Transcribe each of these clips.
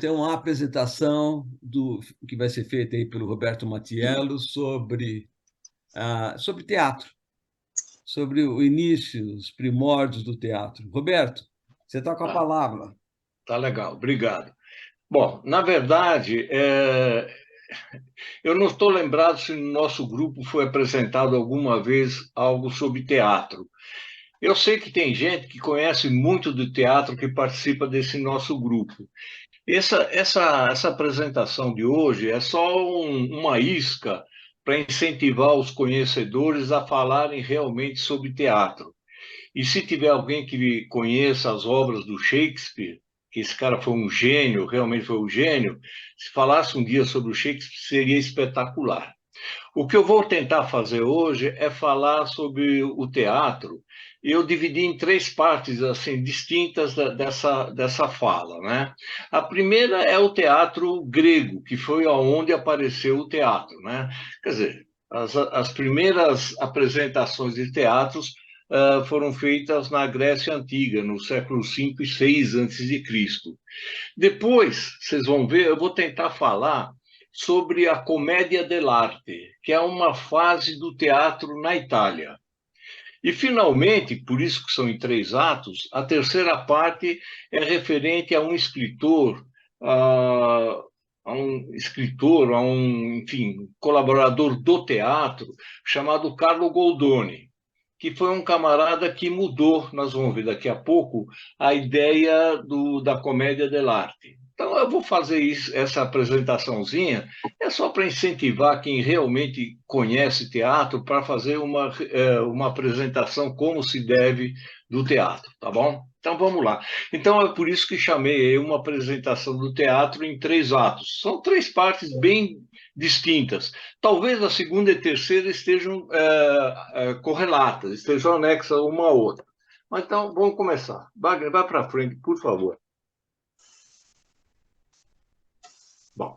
tem uma apresentação que vai ser feita aí pelo Roberto Matiello sobre teatro, sobre o início, os primórdios do teatro. Roberto, você está com a Tá, palavra. tá legal, obrigado. Bom, na verdade, eu não estou lembrado se no nosso grupo foi apresentado alguma vez algo sobre teatro. Eu sei que tem gente que conhece muito do teatro que participa desse nosso grupo. Essa apresentação de hoje é só uma isca para incentivar os conhecedores a falarem realmente sobre teatro. E se tiver alguém que conheça as obras do Shakespeare, que esse cara foi um gênio, realmente foi um gênio, se falasse um dia sobre o Shakespeare, seria espetacular. O que eu vou tentar fazer hoje é falar sobre o teatro. Eu dividi em três partes assim distintas dessa fala, né? A primeira é o teatro grego, que foi aonde apareceu o teatro, né? Quer dizer, as primeiras apresentações de teatros foram feitas na Grécia Antiga, no século V e VI antes de Cristo. Depois, vocês vão ver, eu vou tentar falar sobre a Commedia dell'arte, que é uma fase do teatro na Itália. E, finalmente, por isso que são em três atos, a terceira parte é referente a um escritor, enfim, colaborador do teatro, chamado Carlo Goldoni, que foi um camarada que mudou, nós vamos ver daqui a pouco, a ideia da comédia dell'arte. Então, eu vou fazer essa apresentaçãozinha, é só para incentivar quem realmente conhece teatro para fazer uma apresentação como se deve do teatro, tá bom? Então, vamos lá. Então, é por isso que chamei uma apresentação do teatro em três atos. São três partes bem distintas. Talvez a segunda e a terceira estejam correlatas, estejam anexas uma à outra. Mas então, vamos começar. Wagner, vai para frente, por favor. Bom,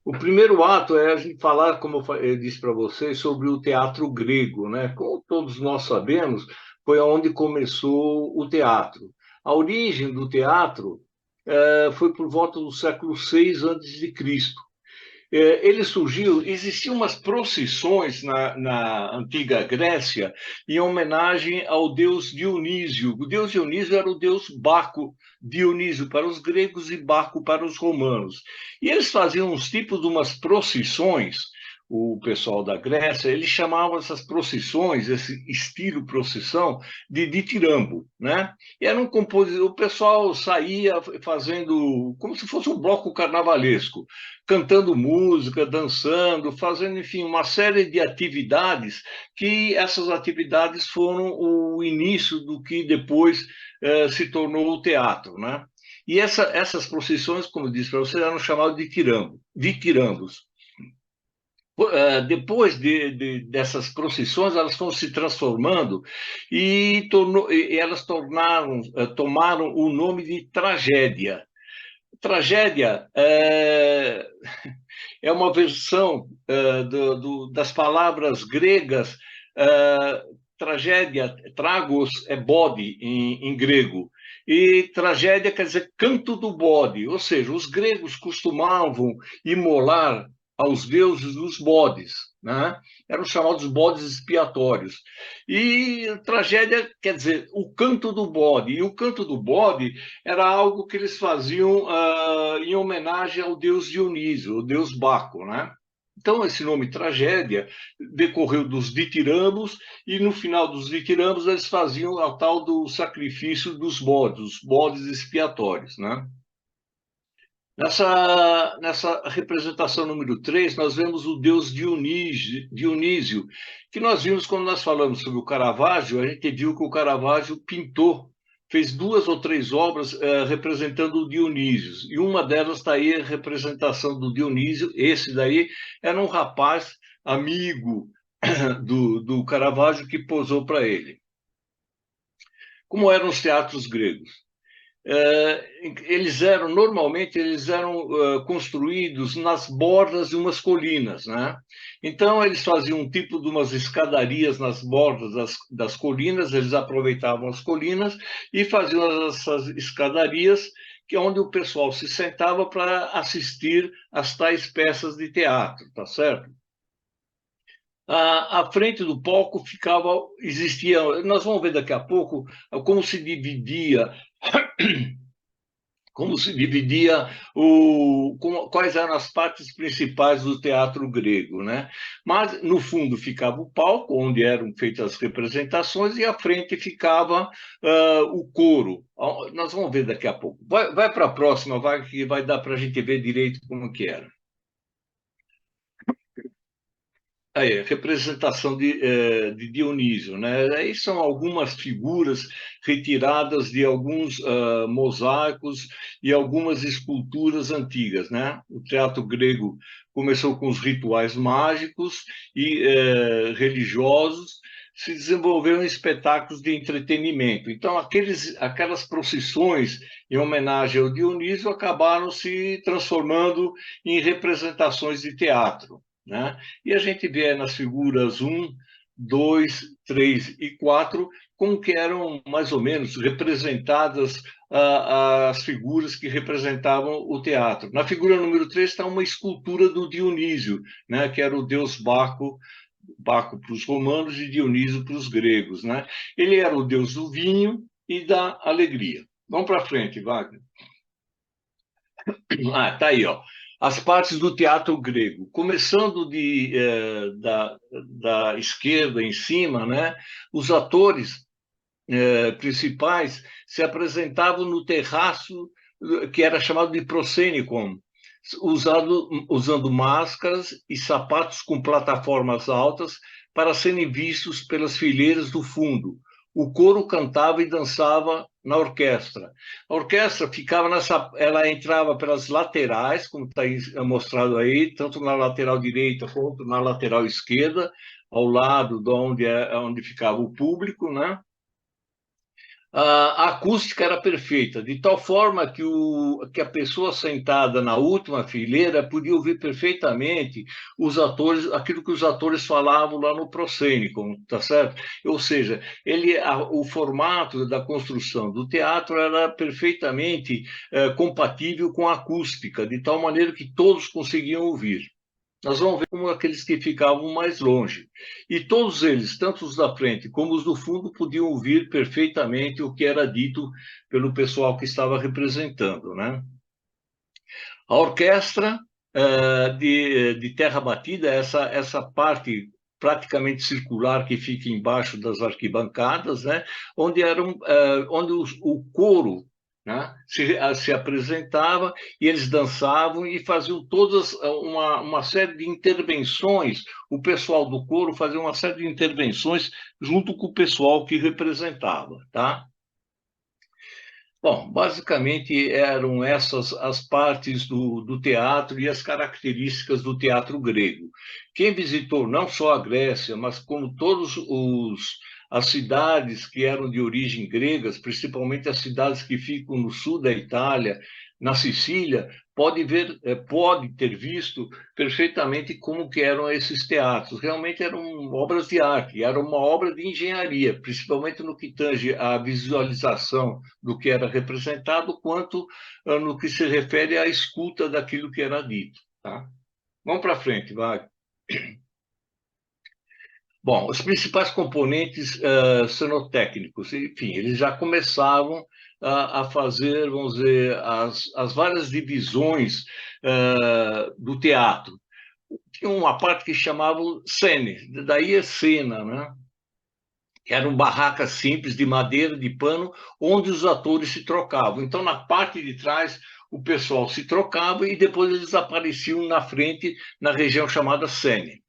o primeiro ato é a gente falar, como eu disse para vocês, sobre o teatro grego, né? Como todos nós sabemos, foi onde começou o teatro. A origem do teatro foi por volta do século VI a.C. Ele surgiu, existiam umas procissões na antiga Grécia em homenagem ao deus Dionísio. O deus Dionísio era o deus Baco, Dionísio para os gregos e Baco para os romanos. E eles faziam uns tipos de umas procissões, o pessoal da Grécia, eles chamavam essas procissões, esse estilo procissão, de ditirambo, né? E era um compositor, o pessoal saía fazendo como se fosse um bloco carnavalesco, cantando música, dançando, fazendo, enfim, uma série de atividades, que essas atividades foram o início do que depois se tornou o teatro, né? E essas procissões, como eu disse para vocês, eram chamadas de tirambos. Depois dessas procissões, elas foram se transformando e elas tomaram o nome de tragédia. Tragédia é uma versão das palavras gregas. Tragédia, tragos é bode em grego, e tragédia quer dizer canto do bode, ou seja, os gregos costumavam imolar aos deuses os bodes, né? Eram chamados bodes expiatórios. E tragédia quer dizer o canto do bode, e o canto do bode era algo que eles faziam em homenagem ao deus Dionísio, o deus Baco, né? Então, esse nome tragédia decorreu dos ditirambos, e no final dos ditirambos eles faziam a tal do sacrifício dos bodes, os bodes expiatórios, né? Nessa representação número 3, nós vemos o deus Dionísio, que nós vimos quando nós falamos sobre o Caravaggio. A gente viu que o Caravaggio pintou, fez 2 ou 3 obras representando o Dionísio, e uma delas está aí, a representação do Dionísio. Esse daí era um rapaz amigo do Caravaggio que posou para ele. Como eram os teatros gregos? Normalmente eles eram construídos nas bordas de umas colinas, né? Então eles faziam um tipo de umas escadarias nas bordas das colinas, eles aproveitavam as colinas e faziam essas escadarias que é onde o pessoal se sentava para assistir às tais peças de teatro, tá certo? À frente do palco existia, nós vamos ver daqui a pouco como se dividia quais eram as partes principais do teatro grego, né? Mas no fundo ficava o palco, onde eram feitas as representações, e à frente ficava o coro. Nós vamos ver daqui a pouco. Vai para a próxima, que vai dar para a gente ver direito como que era. Aí, representação de Dionísio, né? Aí são algumas figuras retiradas de alguns mosaicos e algumas esculturas antigas, né? O teatro grego começou com os rituais mágicos e religiosos, se desenvolveram em espetáculos de entretenimento. Então, aquelas procissões em homenagem ao Dionísio acabaram se transformando em representações de teatro, né? E a gente vê nas figuras 1, 2, 3 e 4 como que eram mais ou menos representadas as figuras que representavam o teatro. Na figura número 3 está uma escultura do Dionísio, né, que era o deus Baco para os romanos e Dionísio para os gregos, né? Ele era o deus do vinho e da alegria. Vamos para frente, Wagner. Tá aí, ó. As partes do teatro grego, começando da esquerda em cima, né? Os atores principais se apresentavam no terraço que era chamado de proscênicon, usando máscaras e sapatos com plataformas altas para serem vistos pelas fileiras do fundo. O coro cantava e dançava na orquestra. A orquestra ela entrava pelas laterais, como está mostrado aí, tanto na lateral direita quanto na lateral esquerda, ao lado de onde ficava o público, né? A acústica era perfeita, de tal forma que a pessoa sentada na última fileira podia ouvir perfeitamente aquilo que os atores falavam lá no proscênico, tá certo? Ou seja, o formato da construção do teatro era perfeitamente compatível com a acústica, de tal maneira que todos conseguiam ouvir. Nós vamos ver como aqueles que ficavam mais longe. E todos eles, tanto os da frente como os do fundo, podiam ouvir perfeitamente o que era dito pelo pessoal que estava representando, né? A orquestra de terra batida, essa parte praticamente circular que fica embaixo das arquibancadas, né? Onde o coro, né, se apresentava e eles dançavam e faziam todas uma série de intervenções. O pessoal do coro fazia uma série de intervenções junto com o pessoal que representava, tá? Bom, basicamente eram essas as partes do teatro e as características do teatro grego. Quem visitou não só a Grécia, mas como as cidades que eram de origem gregas, principalmente as cidades que ficam no sul da Itália, na Sicília, pode ter visto perfeitamente como que eram esses teatros. Realmente eram obras de arte, era uma obra de engenharia, principalmente no que tange à visualização do que era representado, quanto no que se refere à escuta daquilo que era dito. Tá? Vamos para frente, vai. Bom, os principais componentes cenotécnicos, enfim, eles já começavam a fazer, vamos dizer, as várias divisões do teatro. Tinha uma parte que chamavam scene, daí é cena, né? Eram barracas simples de madeira, de pano, onde os atores se trocavam. Então, na parte de trás, o pessoal se trocava e depois eles apareciam na frente, na região chamada scene.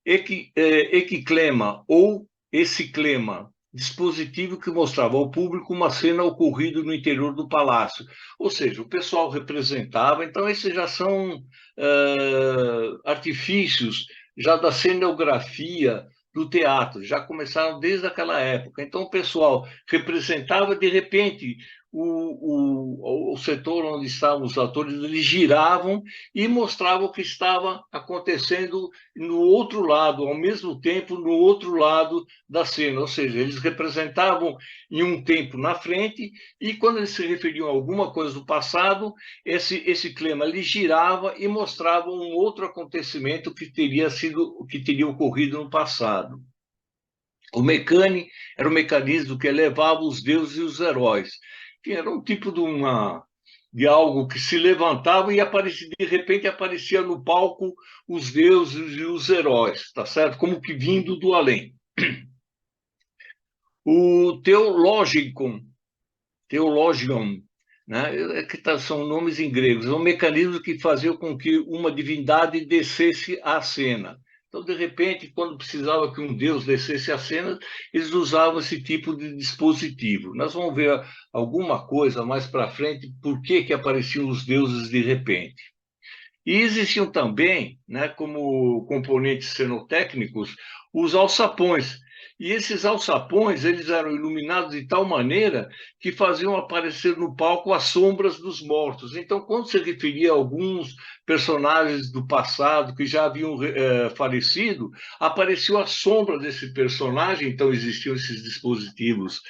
Equiclema ou exciclema, dispositivo que mostrava ao público uma cena ocorrida no interior do palácio. Ou seja, o pessoal representava, então esses já são artifícios já da cenografia do teatro, já começaram desde aquela época. Então o pessoal representava, de repente, o setor onde estavam os atores, eles giravam e mostravam o que estava acontecendo no outro lado, ao mesmo tempo no outro lado da cena, ou seja, eles representavam em um tempo na frente e quando eles se referiam a alguma coisa do passado, esse clima ele girava e mostrava um outro acontecimento que teria ocorrido no passado. O Mecane era o mecanismo que elevava os deuses e os heróis, que era um tipo de algo que se levantava e aparecia, de repente aparecia no palco os deuses e os heróis, tá certo? Como que vindo do além. O Theologion, né? São nomes em gregos, é um mecanismo que fazia com que uma divindade descesse à cena. Então, de repente, quando precisava que um deus descesse à cena, eles usavam esse tipo de dispositivo. Nós vamos ver alguma coisa mais para frente, por que apareciam os deuses de repente. E existiam também, né, como componentes cenotécnicos, os alçapões. E esses alçapões, eles eram iluminados de tal maneira que faziam aparecer no palco as sombras dos mortos. Então, quando se referia a alguns personagens do passado que já haviam falecido, apareceu a sombra desse personagem, então existiam esses dispositivos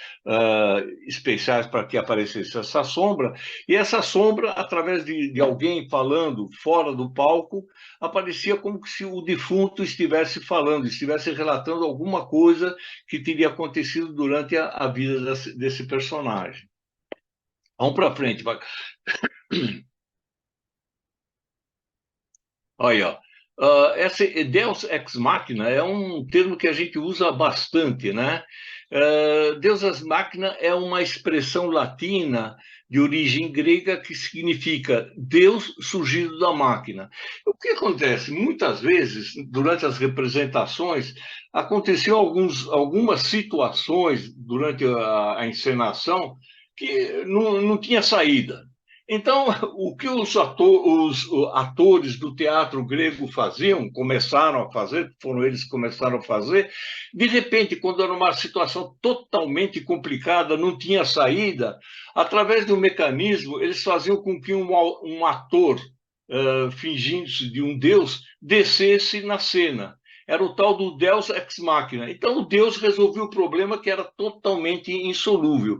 especiais para que aparecesse essa sombra, e essa sombra, através de alguém falando fora do palco, aparecia como se o defunto estivesse falando, estivesse relatando alguma coisa que teria acontecido durante a vida desse personagem. Vamos para frente. Vai. Olha, esse Deus ex machina é um termo que a gente usa bastante, né? Deus ex machina é uma expressão latina de origem grega que significa Deus surgido da máquina. O que acontece? Muitas vezes, durante as representações, aconteciam algumas situações durante a encenação que não tinha saída. Então, o que os atores do teatro grego começaram a fazer, foram eles que começaram a fazer, de repente, quando era uma situação totalmente complicada, não tinha saída, através de um mecanismo, eles faziam com que um ator, fingindo-se de um deus, descesse na cena. Era o tal do Deus ex machina. Então, o Deus resolveu o problema que era totalmente insolúvel.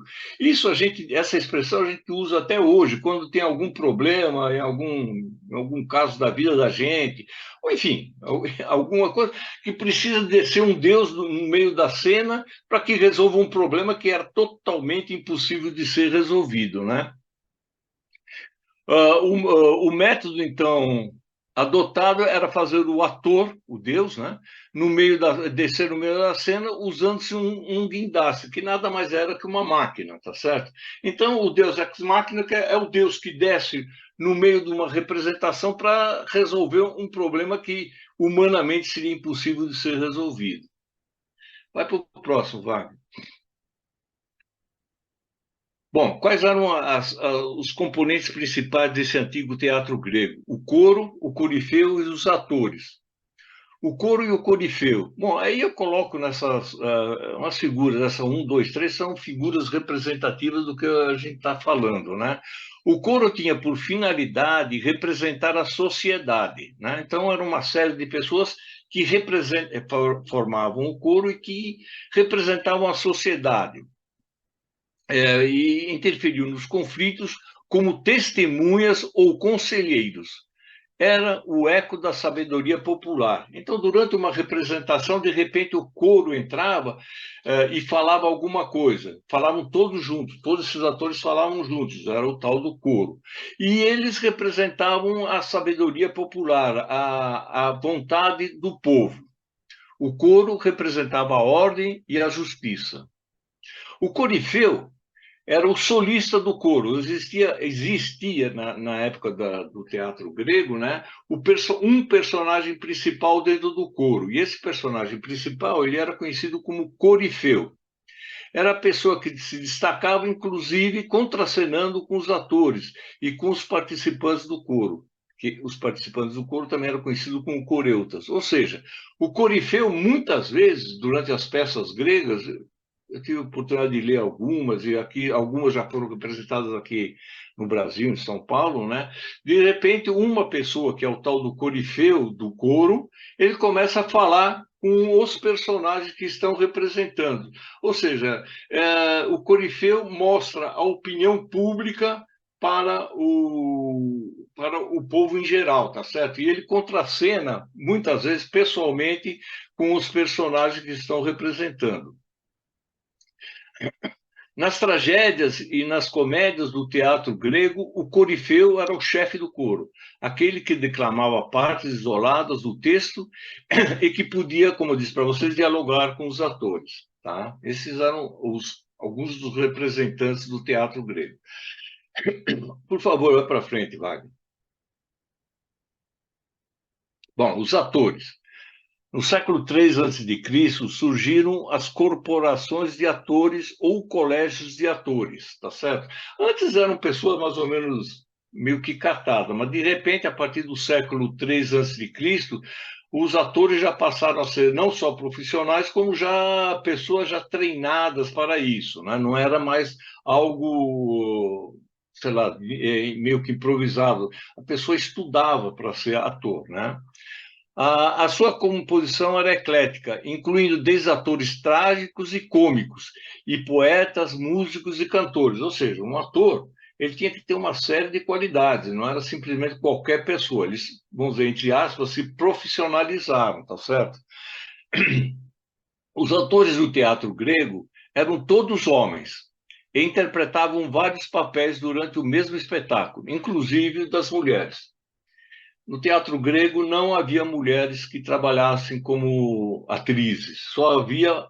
Essa expressão a gente usa até hoje, quando tem algum problema em algum caso da vida da gente, ou enfim, alguma coisa que precisa descer um Deus no meio da cena para que resolva um problema que era totalmente impossível de ser resolvido, né? O método, então, adotado era fazer o ator, o Deus, né, descer no meio da cena usando-se um guindaste, que nada mais era que uma máquina, tá certo? Então, o Deus ex machina é o Deus que desce no meio de uma representação para resolver um problema que humanamente seria impossível de ser resolvido. Vai para o próximo, Wagner. Bom, quais eram os componentes principais desse antigo teatro grego? O coro, o corifeu e os atores. O coro e o corifeu. Bom, aí eu coloco nessas umas figuras, essa 1, 2, 3, são figuras representativas do que a gente está falando, né? O coro tinha por finalidade representar a sociedade, né? Então, era uma série de pessoas que formavam o coro e que representavam a sociedade. E interferiu nos conflitos como testemunhas ou conselheiros. Era o eco da sabedoria popular. Então, durante uma representação, de repente o coro entrava e falava alguma coisa. Falavam todos juntos, todos esses atores falavam juntos, era o tal do coro. E eles representavam a sabedoria popular, a vontade do povo. O coro representava a ordem e a justiça. O corifeu era o solista do coro. Existia na época do teatro grego, né, um personagem principal dentro do coro. E esse personagem principal ele era conhecido como corifeu. Era a pessoa que se destacava, inclusive, contracenando com os atores e com os participantes do coro. Que os participantes do coro também eram conhecidos como coreutas. Ou seja, o corifeu, muitas vezes, durante as peças gregas, eu tive a oportunidade de ler algumas, e aqui algumas já foram representadas aqui no Brasil, em São Paulo, né? De repente, uma pessoa, que é o tal do corifeu do coro, ele começa a falar com os personagens que estão representando. Ou seja, o corifeu mostra a opinião pública para o povo em geral, tá certo? E ele contracena, muitas vezes, pessoalmente, com os personagens que estão representando. Nas tragédias e nas comédias do teatro grego, o corifeu era o chefe do coro, aquele que declamava partes isoladas do texto e que podia, como eu disse para vocês, dialogar com os atores. Tá? Esses eram alguns dos representantes do teatro grego. Por favor, vá para frente, Wagner. Bom, os atores. No século III a.C., surgiram as corporações de atores ou colégios de atores, tá certo? Antes eram pessoas mais ou menos meio que catadas, mas de repente, a partir do século III a.C., os atores já passaram a ser não só profissionais, como já pessoas já treinadas para isso, né? Não era mais algo, sei lá, meio que improvisado. A pessoa estudava para ser ator, né? A sua composição era eclética, incluindo desde atores trágicos e cômicos, e poetas, músicos e cantores. Ou seja, um ator ele tinha que ter uma série de qualidades, não era simplesmente qualquer pessoa. Eles, vamos dizer, entre aspas, se profissionalizaram, tá certo? Os atores do teatro grego eram todos homens e interpretavam vários papéis durante o mesmo espetáculo, inclusive das mulheres. No teatro grego não havia mulheres que trabalhassem como atrizes, só havia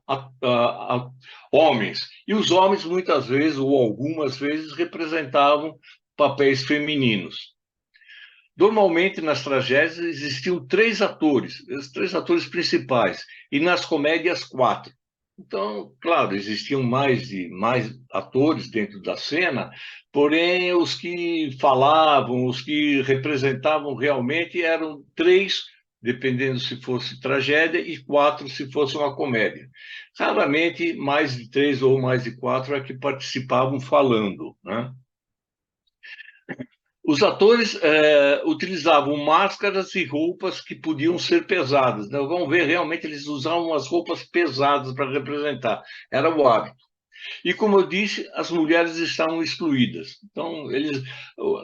homens. E os homens, muitas vezes, ou algumas vezes, representavam papéis femininos. Normalmente, nas tragédias, existiam os três atores principais, e nas comédias, quatro. Então, claro, existiam mais atores dentro da cena, porém, os que falavam, os que representavam realmente eram três, dependendo se fosse tragédia, e quatro se fosse uma comédia. Raramente, mais de três ou mais de quatro é que participavam falando, né? Os atores utilizavam máscaras e roupas que podiam ser pesadas, né? Vamos ver, realmente eles usavam as roupas pesadas para representar. Era o hábito. E, como eu disse, as mulheres estavam excluídas. Então,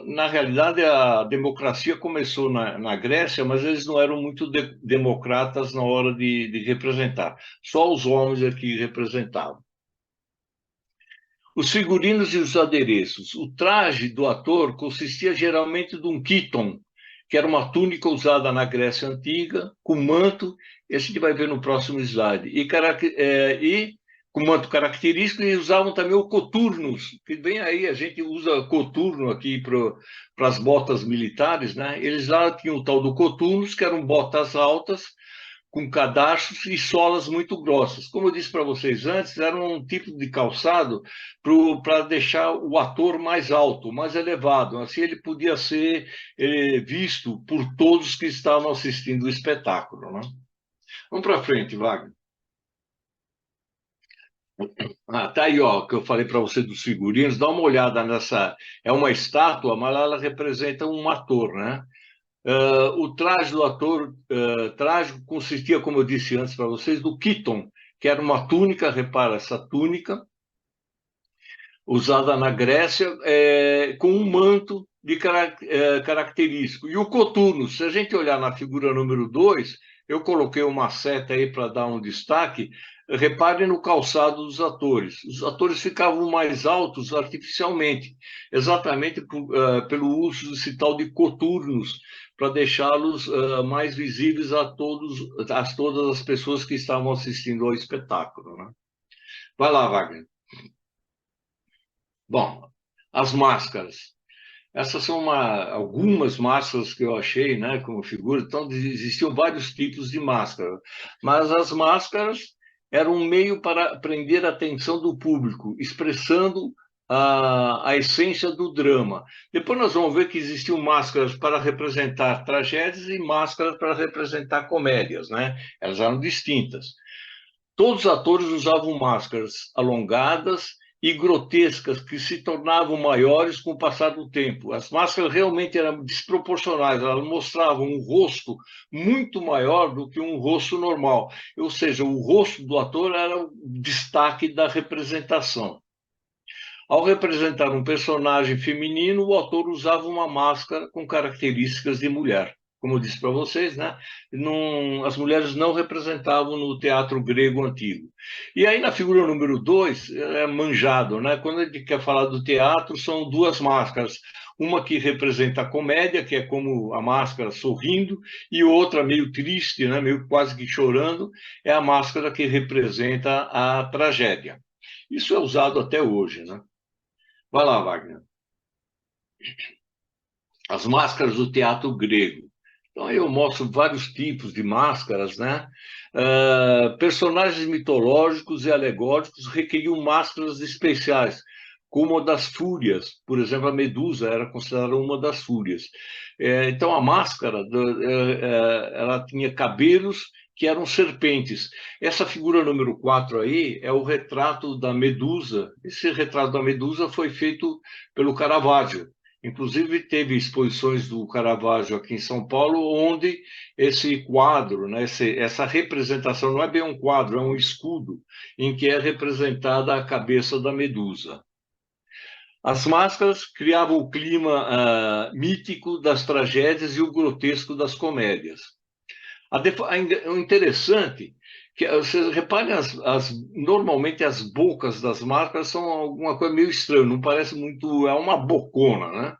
na realidade, a democracia começou na Grécia, mas eles não eram muito democratas na hora de representar. Só os homens é que representavam. Os figurinos e os adereços. O traje do ator consistia geralmente de um chiton, que era uma túnica usada na Grécia Antiga, com manto, esse a gente vai ver no próximo slide, e com manto característico, e usavam também o coturnus, que bem aí a gente usa coturno aqui para as botas militares, né? Eles lá tinham o tal do coturnus, que eram botas altas, com cadachos e solas muito grossas. Como eu disse para vocês antes, era um tipo de calçado para deixar o ator mais alto, mais elevado. Assim ele podia ser visto por todos que estavam assistindo o espetáculo, né? Vamos para frente, Wagner. Tá aí, ó, que eu falei para você dos figurinos. Dá uma olhada nessa. É uma estátua, mas ela representa um ator, né? O traje do ator trágico consistia, como eu disse antes para vocês, do chiton, que era uma túnica, repara, essa túnica, usada na Grécia, com um manto característico. E o coturno, se a gente olhar na figura número 2, eu coloquei uma seta aí para dar um destaque. Reparem no calçado dos atores. Os atores ficavam mais altos artificialmente, exatamente pelo uso desse tal de coturnos, para deixá-los mais visíveis a todas as pessoas que estavam assistindo ao espetáculo, né? Vai lá, Wagner. Bom, as máscaras. Essas são algumas máscaras que eu achei, né, como figura. Então, existiam vários tipos de máscara, mas as máscaras eram um meio para prender a atenção do público, expressando a essência do drama. Depois nós vamos ver que existiam máscaras para representar tragédias e máscaras para representar comédias, né? Elas eram distintas. Todos os atores usavam máscaras alongadas e grotescas que se tornavam maiores com o passar do tempo. As máscaras realmente eram desproporcionais, elas mostravam um rosto muito maior do que um rosto normal. Ou seja, o rosto do ator era o destaque da representação. Ao representar um personagem feminino, o autor usava uma máscara com características de mulher. Como eu disse para vocês, né? As mulheres não representavam no teatro grego antigo. E aí, na figura número 2, é manjado, né? Quando a gente quer falar do teatro, são duas máscaras. Uma que representa a comédia, que é como a máscara sorrindo, e outra meio triste, né? Meio quase que chorando, é a máscara que representa a tragédia. Isso é usado até hoje, né? Vai lá, Wagner. As máscaras do teatro grego. Então, eu mostro vários tipos de máscaras, né? Personagens mitológicos e alegóricos requeriam máscaras especiais, como a das fúrias. Por exemplo, a Medusa era considerada uma das fúrias. Então, a máscara, ela tinha cabelos que eram serpentes. Essa figura número 4 aí é o retrato da Medusa. Esse retrato da Medusa foi feito pelo Caravaggio. Inclusive, teve exposições do Caravaggio aqui em São Paulo, onde esse quadro, né, essa representação, não é bem um quadro, é um escudo, em que é representada a cabeça da Medusa. As máscaras criavam o clima mítico das tragédias e o grotesco das comédias. O interessante que vocês reparem, normalmente as bocas das máscaras são alguma coisa meio estranha, não parece muito, é uma bocona, né?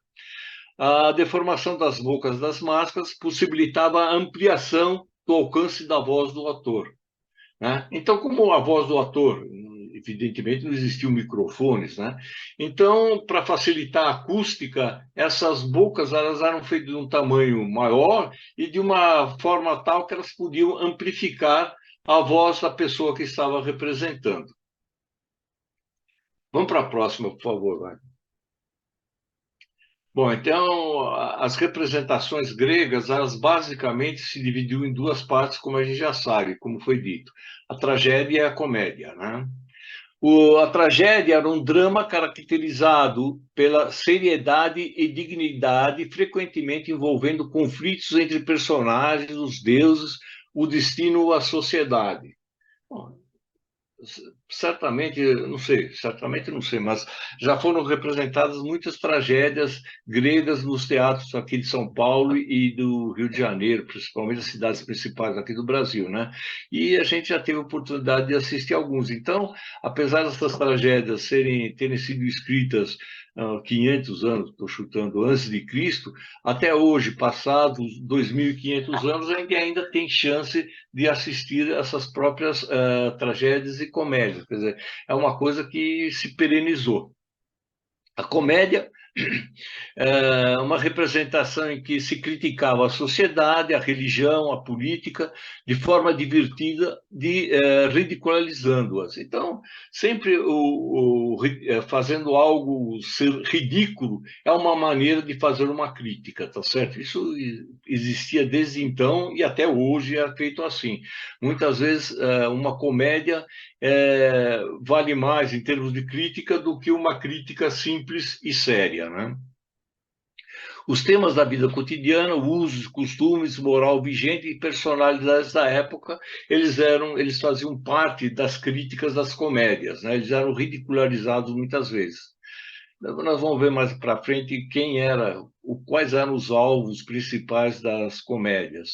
A deformação das bocas das máscaras possibilitava a ampliação do alcance da voz do ator, né? Então, como a voz do ator, evidentemente, não existiam microfones, né? Então, para facilitar a acústica, essas bocas elas eram feitas de um tamanho maior e de uma forma tal que elas podiam amplificar a voz da pessoa que estava representando. Vamos para a próxima, por favor, vai. Bom, então, as representações gregas, elas basicamente se dividiam em duas partes, como a gente já sabe, como foi dito. A tragédia e a comédia, né? A tragédia era um drama caracterizado pela seriedade e dignidade, frequentemente envolvendo conflitos entre personagens, os deuses, o destino ou a sociedade. Bom, certamente não sei, mas já foram representadas muitas tragédias gregas nos teatros aqui de São Paulo e do Rio de Janeiro, principalmente as cidades principais aqui do Brasil, né? E a gente já teve a oportunidade de assistir alguns. Então, apesar dessas tragédias terem sido escritas 500 anos, estou chutando, antes de Cristo, até hoje, passados 2.500 anos, a gente ainda tem chance de assistir essas próprias tragédias e comédias. Quer dizer, é uma coisa que se perenizou. A comédia é uma representação em que se criticava a sociedade, a religião, a política, de forma divertida, ridicularizando-as. Então, sempre fazendo algo ser ridículo é uma maneira de fazer uma crítica, tá certo? Isso existia desde então e até hoje é feito assim. Muitas vezes, uma comédia vale mais em termos de crítica do que uma crítica simples e séria, né? Os temas da vida cotidiana, usos, costumes, moral vigente e personalidades da época, eles faziam parte das críticas das comédias, né? Eles eram ridicularizados muitas vezes. Nós vamos ver mais para frente quais eram os alvos principais das comédias.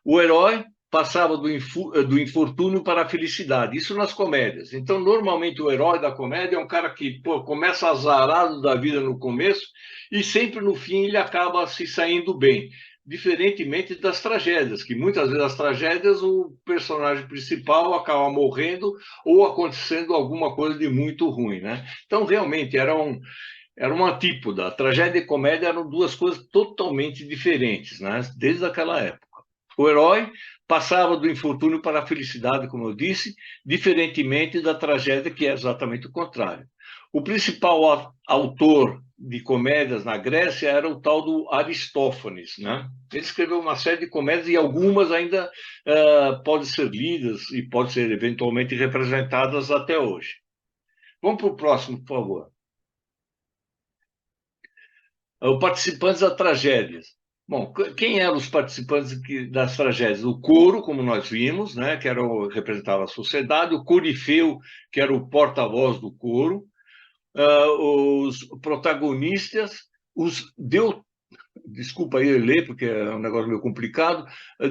O herói passava do infortúnio para a felicidade, isso nas comédias. Então, normalmente, o herói da comédia é um cara que começa azarado da vida no começo e sempre no fim ele acaba se saindo bem, diferentemente das tragédias, que muitas vezes as tragédias o personagem principal acaba morrendo ou acontecendo alguma coisa de muito ruim, né? Então, realmente, era uma antípoda. A tragédia e a comédia eram duas coisas totalmente diferentes, né? Desde aquela época. O herói passava do infortúnio para a felicidade, como eu disse, diferentemente da tragédia, que é exatamente o contrário. O principal autor de comédias na Grécia era o tal do Aristófanes, né? Ele escreveu uma série de comédias e algumas ainda podem ser lidas e podem ser eventualmente representadas até hoje. Vamos para o próximo, por favor. Os participantes das tragédias. Bom, quem eram os participantes das tragédias? O coro, como nós vimos, né, que representava a sociedade, o corifeu, que era o porta-voz do coro, os protagonistas, desculpa aí ler, porque é um negócio meio complicado,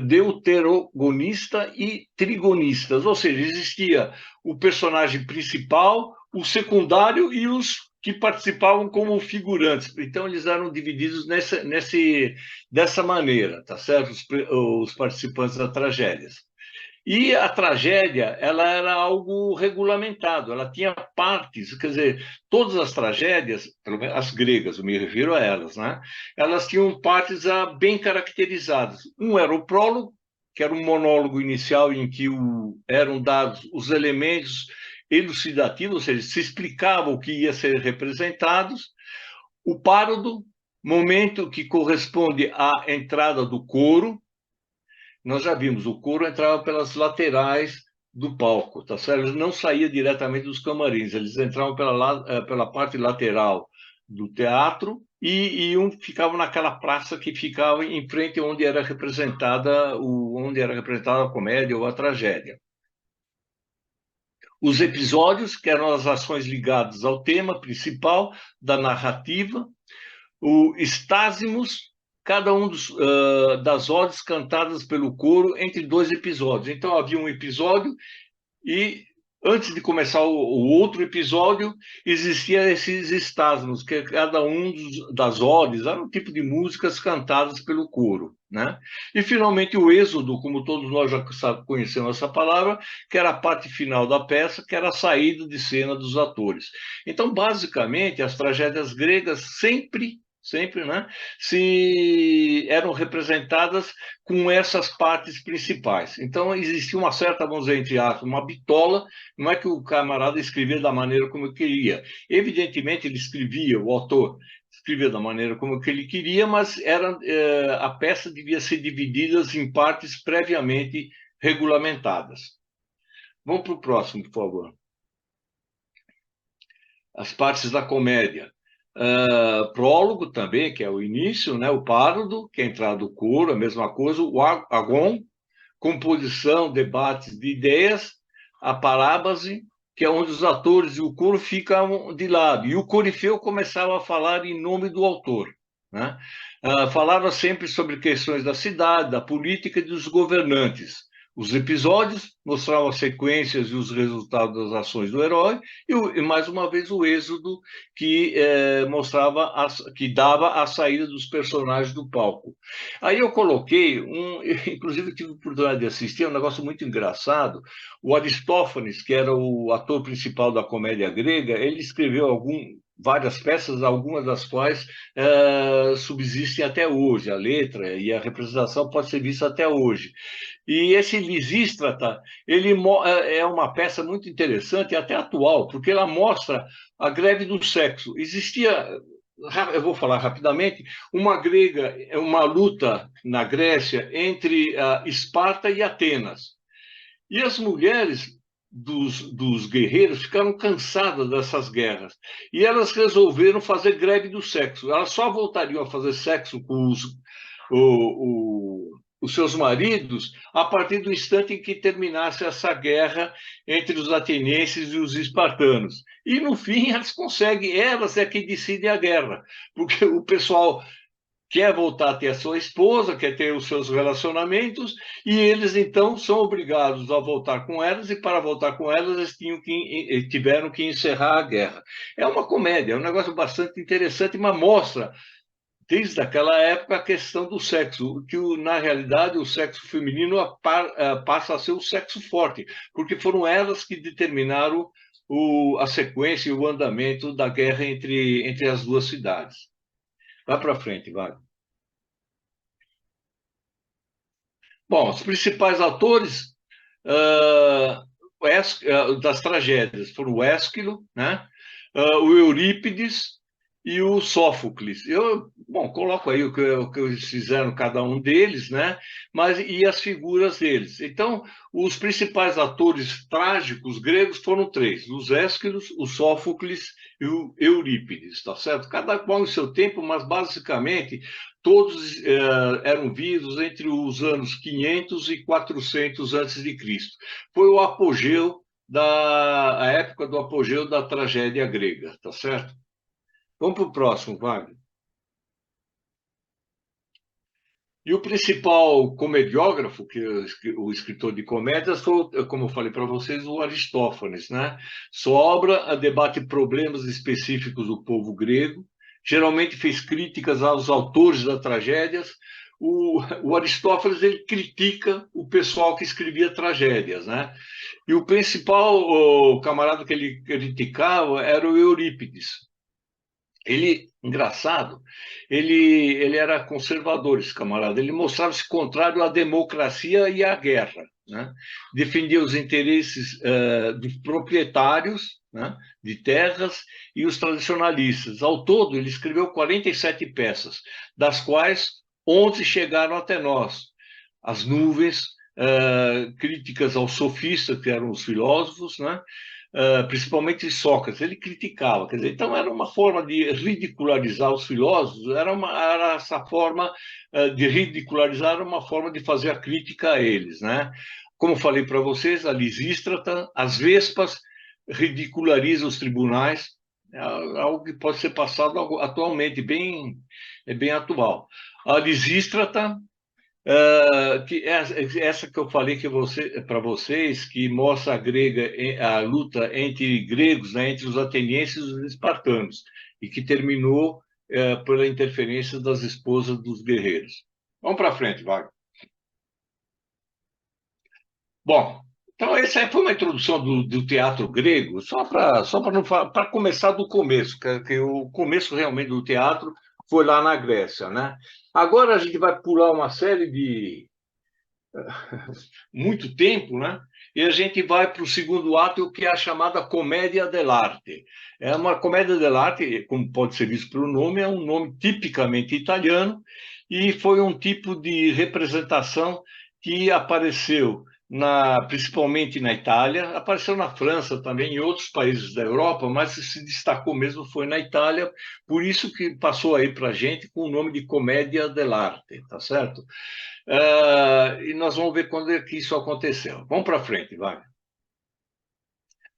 deuterogonista e trigonistas, ou seja, existia o personagem principal, o secundário e os que participavam como figurantes. Então, eles eram divididos dessa maneira, tá certo? Os participantes das tragédias. E a tragédia, ela era algo regulamentado, ela tinha partes, quer dizer, todas as tragédias, pelo menos as gregas, eu me refiro a elas, né? Elas tinham partes bem caracterizadas. Um era o prólogo, que era um monólogo inicial em que eram dados os elementos elucidativos, ou seja, se explicava o que ia ser representado. O párodo, momento que corresponde à entrada do coro. Nós já vimos, o coro entrava pelas laterais do palco, tá certo? Eles não saía diretamente dos camarins, eles entravam pela parte lateral do teatro e ficavam naquela praça que ficava em frente onde era representada a comédia ou a tragédia. Os episódios, que eram as ações ligadas ao tema principal da narrativa, o estásimos, cada um das odes cantadas pelo coro entre dois episódios. Então, havia um episódio e, antes de começar o outro episódio, existiam esses estásimos, que cada um das odes era um tipo de músicas cantadas pelo coro, né? E, finalmente, o êxodo, como todos nós já conhecemos essa palavra, que era a parte final da peça, que era a saída de cena dos atores. Então, basicamente, as tragédias gregas sempre, né, se eram representadas com essas partes principais. Então, existia uma certa, vamos dizer, entre aspas, uma bitola, não é que o camarada escrevia da maneira como eu queria. Evidentemente, ele escrevia, o autor escrevia da maneira como ele queria, mas a peça devia ser dividida em partes previamente regulamentadas. Vamos para o próximo, por favor. As partes da comédia. Prólogo também, que é o início, né? O párodo, que é a entrada do coro, a mesma coisa, o agon, composição, debates de ideias, a parábase, que é onde os atores e o coro ficam de lado, e o corifeu começava a falar em nome do autor, né? Falava sempre sobre questões da cidade, da política e dos governantes. Os episódios mostravam as sequências e os resultados das ações do herói, e mais uma vez o êxodo que que dava a saída dos personagens do palco. Aí eu coloquei inclusive tive a oportunidade de assistir, é um negócio muito engraçado. O Aristófanes, que era o ator principal da comédia grega, ele escreveu várias peças, algumas das quais subsistem até hoje. A letra e a representação pode ser vista até hoje. E esse Lisístrata, ele é uma peça muito interessante e até atual, porque ela mostra a greve do sexo. Existia, eu vou falar rapidamente, uma luta na Grécia entre Esparta e Atenas. E as mulheres dos guerreiros ficaram cansadas dessas guerras. E elas resolveram fazer greve do sexo. Elas só voltariam a fazer sexo com os seus maridos a partir do instante em que terminasse essa guerra entre os atenienses e os espartanos. E, no fim, elas é que decidem a guerra, porque o pessoal quer voltar a ter a sua esposa, quer ter os seus relacionamentos, e eles, então, são obrigados a voltar com elas, e para voltar com elas, eles tiveram que encerrar a guerra. É uma comédia, é um negócio bastante interessante, mas mostra, desde aquela época, a questão do sexo, que, na realidade, o sexo feminino passa a ser o sexo forte, porque foram elas que determinaram a sequência e o andamento da guerra entre as duas cidades. Vai para frente, vai. Bom, os principais atores das tragédias foram o Ésquilo, né? o Eurípides e o Sófocles. Bom, coloco aí o que eles fizeram, cada um deles, né? Mas e as figuras deles. Então, os principais atores trágicos gregos foram três: os Ésquilo, o Sófocles e o Eurípides, tá certo? Cada qual em seu tempo, mas basicamente todos eram vivos entre os anos 500 e 400 antes de Cristo. Foi o apogeu a época do apogeu da tragédia grega, tá certo? Vamos para o próximo, Wagner. E o principal comediógrafo, o escritor de comédias, foi, como eu falei para vocês, o Aristófanes, né? Sua obra debate problemas específicos do povo grego, geralmente fez críticas aos autores das tragédias. O Aristófanes ele critica o pessoal que escrevia tragédias, né? E o principal camarada que ele criticava era o Eurípides. Ele, engraçado, ele era conservador, esse camarada. Ele mostrava-se contrário à democracia e à guerra, né? Defendia os interesses dos proprietários, né, de terras e os tradicionalistas. Ao todo, ele escreveu 47 peças, das quais 11 chegaram até nós. As nuvens, críticas aos sofistas, que eram os filósofos, né? Principalmente Sócrates, ele criticava, quer dizer, então era uma forma de ridicularizar os filósofos, era essa forma de ridicularizar, era uma forma de fazer a crítica a eles, né? Como falei para vocês, a Lisístrata, as Vespas ridiculariza os tribunais, é algo que pode ser passado atualmente, é bem atual. A Lisístrata que essa que eu falei para vocês, que mostra a luta entre gregos, né, entre os atenienses e os espartanos, e que terminou pela interferência das esposas dos guerreiros. Vamos para frente, Wagner. Bom, então essa aí foi uma introdução do teatro grego, para começar do começo, que o começo realmente do teatro foi lá na Grécia, né? Agora a gente vai pular uma série de muito tempo, né? E a gente vai para o segundo ato, que é a chamada comédia dell'arte. É uma comédia dell'arte, como pode ser visto pelo nome, é um nome tipicamente italiano e foi um tipo de representação que apareceu principalmente na Itália, apareceu na França também, em outros países da Europa, mas se destacou mesmo foi na Itália, por isso que passou aí para a gente com o nome de comédia dell'arte, tá certo? E nós vamos ver quando é que isso aconteceu. Vamos para frente, vai.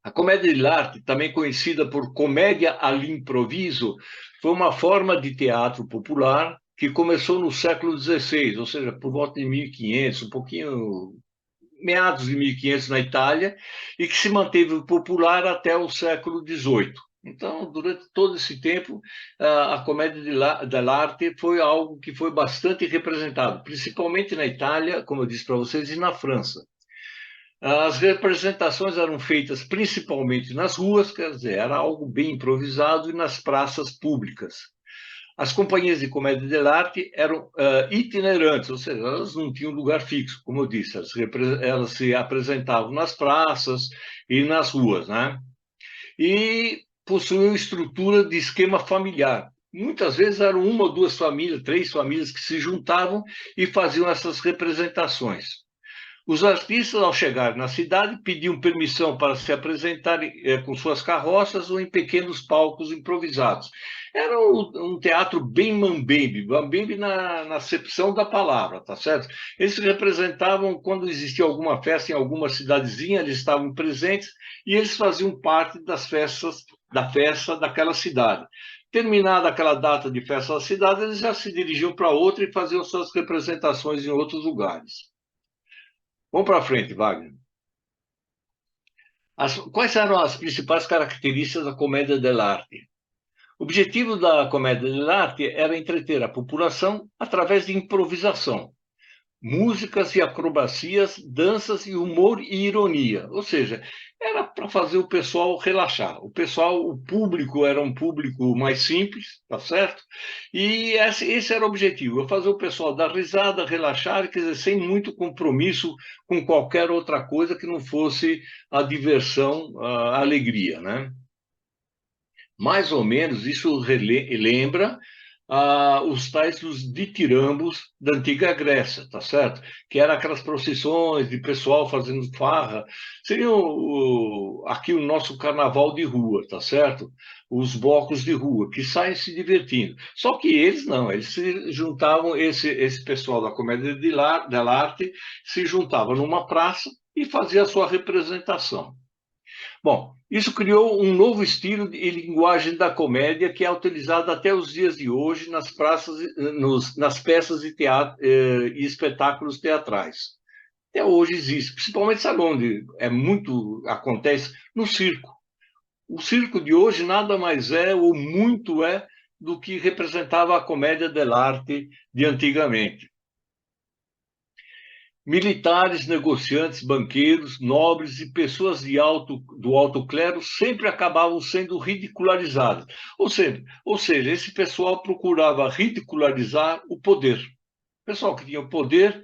A comédia dell'arte, também conhecida por comédia all'improviso, foi uma forma de teatro popular que começou no século XVI, ou seja, por volta de 1500, um pouquinho meados de 1500 na Itália, e que se manteve popular até o século XVIII. Então, durante todo esse tempo, a comédia dell'arte foi algo que foi bastante representado, principalmente na Itália, como eu disse para vocês, e na França. As representações eram feitas principalmente nas ruas, quer dizer, era algo bem improvisado, e nas praças públicas. As companhias de comédia dell'arte eram itinerantes, ou seja, elas não tinham lugar fixo, como eu disse, elas se apresentavam nas praças e nas ruas, né? E possuíam estrutura de esquema familiar. Muitas vezes eram uma ou duas famílias, três famílias que se juntavam e faziam essas representações. Os artistas, ao chegar na cidade, pediam permissão para se apresentarem com suas carroças ou em pequenos palcos improvisados. Era um teatro bem mambembe, mambembe na acepção da palavra, tá certo? Eles se representavam quando existia alguma festa em alguma cidadezinha, eles estavam presentes e eles faziam parte da festa daquela cidade. Terminada aquela data de festa da cidade, eles já se dirigiam para outra e faziam suas representações em outros lugares. Vamos para frente, Wagner. Quais eram as principais características da comédia dell'arte? O objetivo da comédia dell'arte era entreter a população através de improvisação, músicas e acrobacias, danças e humor e ironia. Ou seja, era para fazer o pessoal relaxar. O público era um público mais simples, tá certo? E esse era o objetivo, fazer o pessoal dar risada, relaxar, quer dizer, sem muito compromisso com qualquer outra coisa que não fosse a diversão, a alegria, né? Mais ou menos, isso lembra os tais dos ditirambos da antiga Grécia, tá certo? Que eram aquelas procissões de pessoal fazendo farra. Seria aqui o nosso carnaval de rua, tá certo? Os blocos de rua, que saem se divertindo. Só que eles não, eles se juntavam, esse pessoal da comédia dell'arte se juntava numa praça e fazia a sua representação. Bom, isso criou um novo estilo e linguagem da comédia que é utilizado até os dias de hoje nas praças, nas peças de teatro e espetáculos teatrais. Até hoje existe, principalmente sabe onde acontece no circo. O circo de hoje nada mais é, ou muito é, do que representava a comédia dell'arte de antigamente. Militares, negociantes, banqueiros, nobres e pessoas do alto clero sempre acabavam sendo ridicularizadas. Ou seja, esse pessoal procurava ridicularizar o poder. O pessoal que tinha o poder,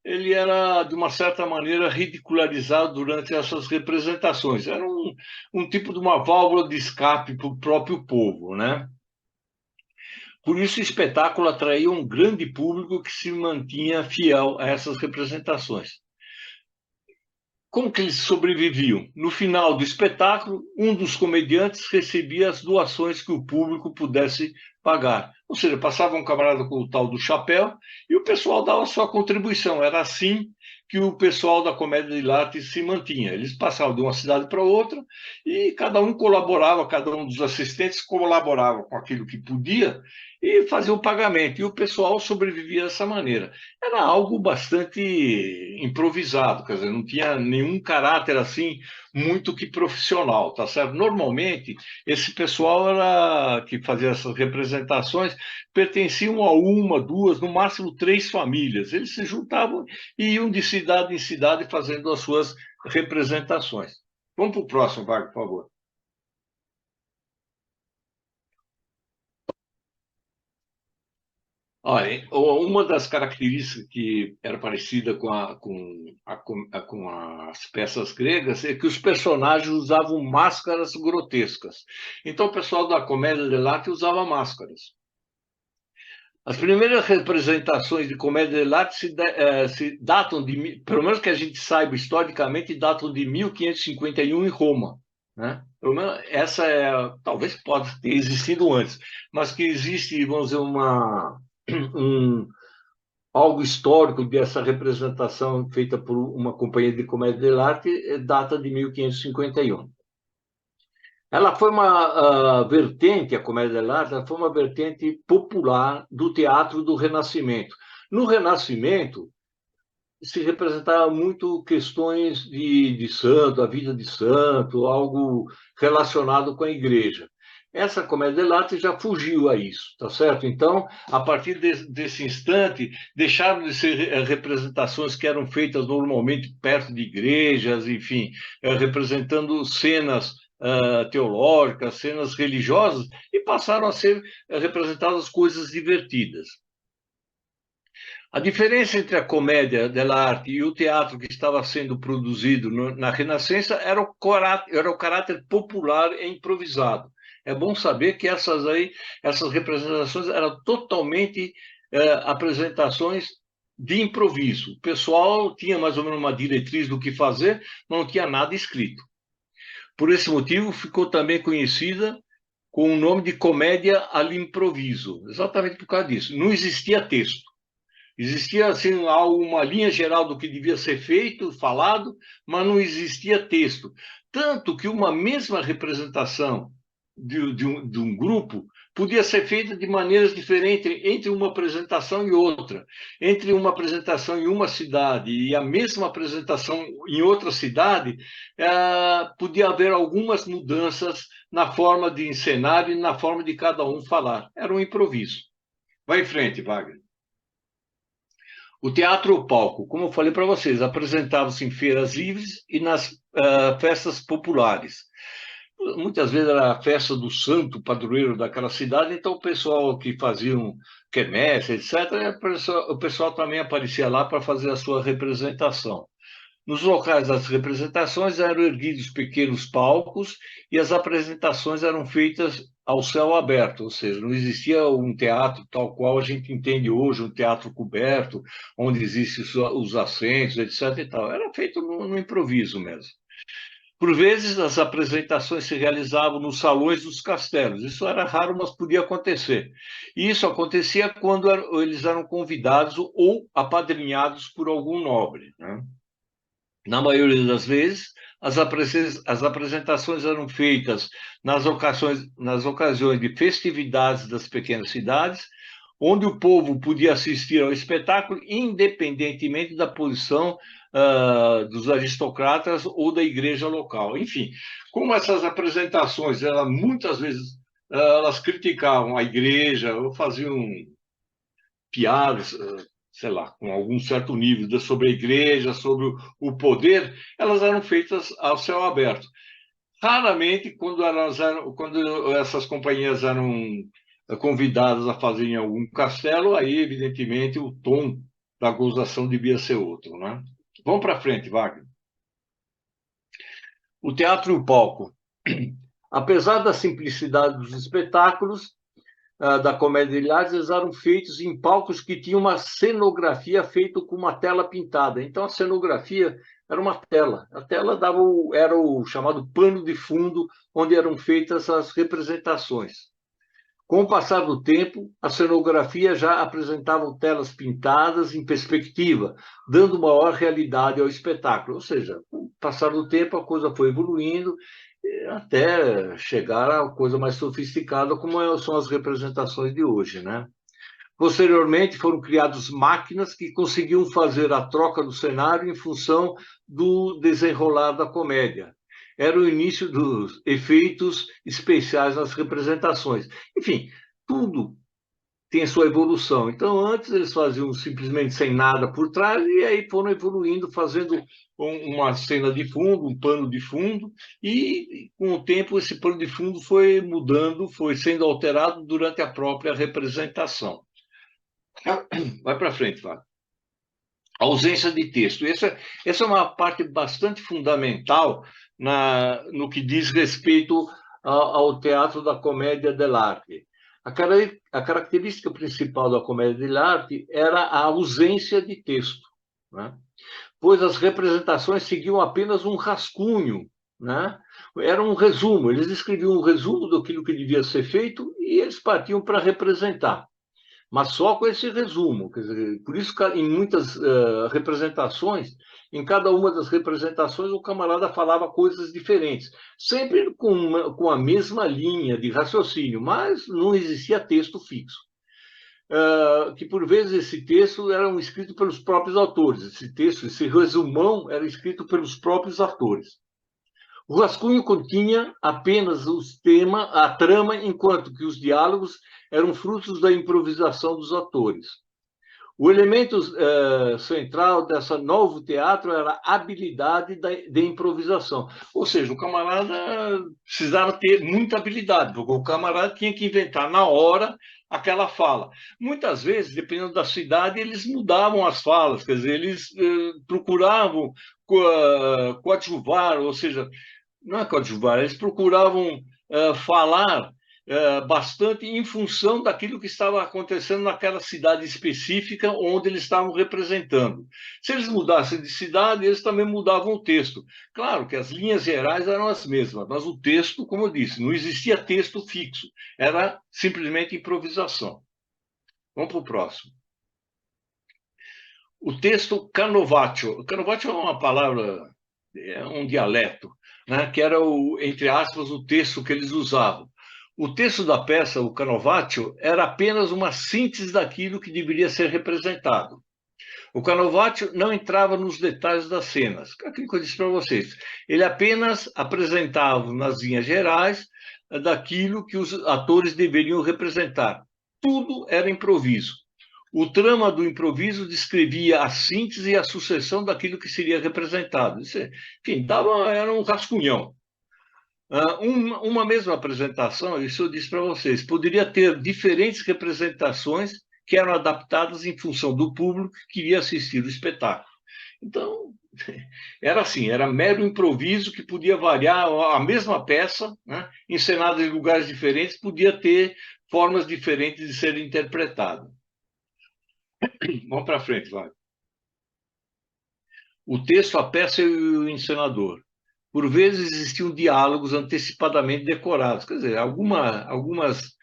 ele era, de uma certa maneira, ridicularizado durante essas representações. Era um tipo de uma válvula de escape para o próprio povo, né? Por isso, o espetáculo atraía um grande público que se mantinha fiel a essas representações. Como que eles sobreviviam? No final do espetáculo, um dos comediantes recebia as doações que o público pudesse pagar. Ou seja, passava um camarada com o tal do chapéu e o pessoal dava a sua contribuição. Era assim que o pessoal da comédia de arte se mantinha. Eles passavam de uma cidade para outra e cada um colaborava, cada um dos assistentes colaborava com aquilo que podia e fazia o pagamento. E o pessoal sobrevivia dessa maneira. Era algo bastante improvisado, quer dizer, não tinha nenhum caráter assim muito que profissional, tá certo? Normalmente, esse pessoal que fazia essas representações pertenciam a uma, duas, no máximo três famílias. Eles se juntavam e iam de cidade em cidade fazendo as suas representações. Vamos para o próximo, Wagner, por favor. Olha, uma das características que era parecida com as peças gregas é que os personagens usavam máscaras grotescas. Então, o pessoal da comédia dell'arte usava máscaras. As primeiras representações de comédia dell'arte se datam pelo menos que a gente saiba historicamente, datam de 1551 em Roma, né? Pelo menos essa talvez pode ter existido antes, mas que existe, vamos dizer, um, algo histórico dessa representação feita por uma companhia de comédia dell'arte data de 1551. Ela foi uma vertente, a comédia dell'arte, ela foi uma vertente popular do teatro do Renascimento. No Renascimento, se representava muito questões de santo, a vida de santo, algo relacionado com a igreja. Essa comédia dell'arte já fugiu a isso, tá certo? Então, a partir desse instante, deixaram de ser representações que eram feitas normalmente perto de igrejas, enfim, representando cenas teológicas, cenas religiosas, e passaram a ser representadas coisas divertidas. A diferença entre a comédia dell'arte e o teatro que estava sendo produzido na Renascença era o caráter popular e improvisado. É bom saber que essas representações eram totalmente apresentações de improviso. O pessoal tinha mais ou menos uma diretriz do que fazer, mas não tinha nada escrito. Por esse motivo, ficou também conhecida com o nome de comédia all'improviso, exatamente por causa disso. Não existia texto. Existia assim, uma linha geral do que devia ser feito, falado, mas não existia texto. Tanto que uma mesma representação de um grupo podia ser feita de maneiras diferentes entre uma apresentação e outra. Entre uma apresentação em uma cidade e a mesma apresentação em outra cidade, podia haver algumas mudanças na forma de encenar e na forma de cada um falar. Era um improviso. Vai em frente, Wagner. O teatro ou palco, como eu falei para vocês, apresentava-se em feiras livres e nas festas populares. Muitas vezes era a festa do santo padroeiro daquela cidade, então o pessoal que faziam quermesse, etc., o pessoal também aparecia lá para fazer a sua representação. Nos locais das representações eram erguidos pequenos palcos e as apresentações eram feitas ao céu aberto, ou seja, não existia um teatro tal qual a gente entende hoje, um teatro coberto, onde existem os assentos, etc. e tal. Era feito no improviso mesmo. Por vezes, as apresentações se realizavam nos salões dos castelos. Isso era raro, mas podia acontecer. E isso acontecia quando eles eram convidados ou apadrinhados por algum nobre, né? Na maioria das vezes, as apresentações eram feitas nas ocasiões de festividades das pequenas cidades, onde o povo podia assistir ao espetáculo, independentemente da posição dos aristocratas ou da igreja local. Enfim, como essas apresentações, muitas vezes, elas criticavam a igreja ou faziam piadas, sei lá, com algum certo nível sobre a igreja, sobre o poder, elas eram feitas ao céu aberto. Raramente, quando essas companhias eram convidadas a fazer em algum castelo, aí, evidentemente, o tom da gozação devia ser outro, né? Vamos para frente, Wagner. O teatro e o palco. Apesar da simplicidade dos espetáculos, da comédia de artes, eles eram feitos em palcos que tinham uma cenografia feita com uma tela pintada. Então, a cenografia era uma tela. A tela era o chamado pano de fundo, onde eram feitas as representações. Com o passar do tempo, a cenografia já apresentava telas pintadas em perspectiva, dando maior realidade ao espetáculo. Ou seja, com o passar do tempo, a coisa foi evoluindo até chegar a coisa mais sofisticada, como são as representações de hoje, né? Posteriormente, foram criadas máquinas que conseguiam fazer a troca do cenário em função do desenrolar da comédia. Era o início dos efeitos especiais nas representações. Enfim, tudo tem a sua evolução. Então, antes eles faziam simplesmente sem nada por trás, e aí foram evoluindo, fazendo uma cena de fundo, um pano de fundo, e com o tempo esse pano de fundo foi mudando, foi sendo alterado durante a própria representação. Vai para frente, Fábio. A ausência de texto. Essa é uma parte bastante fundamental no que diz respeito ao teatro da comédia dell'arte. A característica principal da comédia dell'arte era a ausência de texto, né? Pois as representações seguiam apenas um rascunho, né? Era um resumo, eles escreviam um resumo daquilo que devia ser feito e eles partiam para representar. Mas só com esse resumo. Quer dizer, por isso, em muitas representações, em cada uma das representações, o camarada falava coisas diferentes, sempre com a mesma linha de raciocínio, mas não existia texto fixo. Que, por vezes, esse texto era escrito pelos próprios autores. Esse texto, esse resumão, era escrito pelos próprios atores. O rascunho continha apenas a trama, enquanto que os diálogos eram frutos da improvisação dos atores. O elemento central dessa novo teatro era a habilidade de improvisação. Ou seja, o camarada precisava ter muita habilidade, porque o camarada tinha que inventar na hora aquela fala. Muitas vezes, dependendo da cidade, eles mudavam as falas, quer dizer, eles procuravam coadjuvar, ou seja, não é coadjuvar, eles procuravam falar bastante em função daquilo que estava acontecendo naquela cidade específica onde eles estavam representando. Se eles mudassem de cidade, eles também mudavam o texto. Claro que as linhas gerais eram as mesmas, mas o texto, como eu disse, não existia texto fixo, era simplesmente improvisação. Vamos para o próximo. O texto canovaccio. Canovaccio é uma palavra, é um dialeto, né, que era, entre aspas, o texto que eles usavam. O texto da peça, o canovaccio, era apenas uma síntese daquilo que deveria ser representado. O canovaccio não entrava nos detalhes das cenas, aquilo que eu disse para vocês. Ele apenas apresentava nas linhas gerais daquilo que os atores deveriam representar. Tudo era improviso. O trama do improviso descrevia a síntese e a sucessão daquilo que seria representado. Enfim, era um rascunhão. Uma mesma apresentação, isso eu disse para vocês, poderia ter diferentes representações que eram adaptadas em função do público que queria assistir o espetáculo. Então, era assim, era mero improviso que podia variar a mesma peça, né, encenada em lugares diferentes, podia ter formas diferentes de ser interpretada. Vamos para frente, vai. O texto, a peça e o encenador. Por vezes existiam diálogos antecipadamente decorados, quer dizer, algumas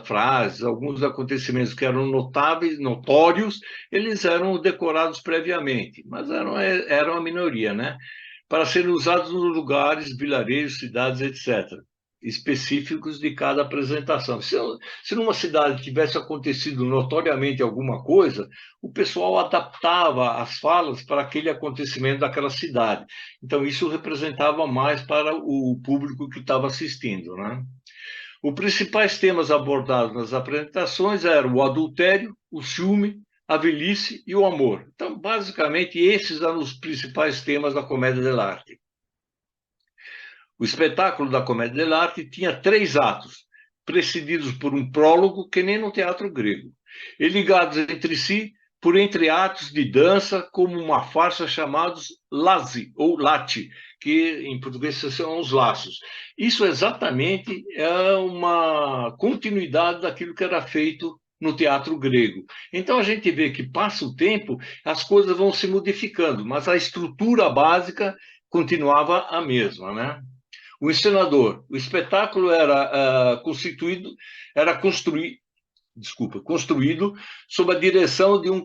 frases, alguns acontecimentos que eram notáveis, notórios, eles eram decorados previamente, mas eram a minoria, né? Para serem usados nos lugares, vilarejos, cidades, etc., específicos de cada apresentação. Se numa cidade tivesse acontecido notoriamente alguma coisa, o pessoal adaptava as falas para aquele acontecimento daquela cidade. Então, isso representava mais para o público que estava assistindo, né? Os principais temas abordados nas apresentações eram o adultério, o ciúme, a velhice e o amor. Então, basicamente, esses eram os principais temas da comédia dell'arte. O espetáculo da comédia dell'arte tinha 3 atos, precedidos por um prólogo, que nem no teatro grego, e ligados entre si por entreatos de dança, como uma farsa chamados lazzi, ou lati, que em português são os laços. Isso exatamente é uma continuidade daquilo que era feito no teatro grego. Então a gente vê que passa o tempo, as coisas vão se modificando, mas a estrutura básica continuava a mesma, né? O encenador, o espetáculo era construído sob a direção de um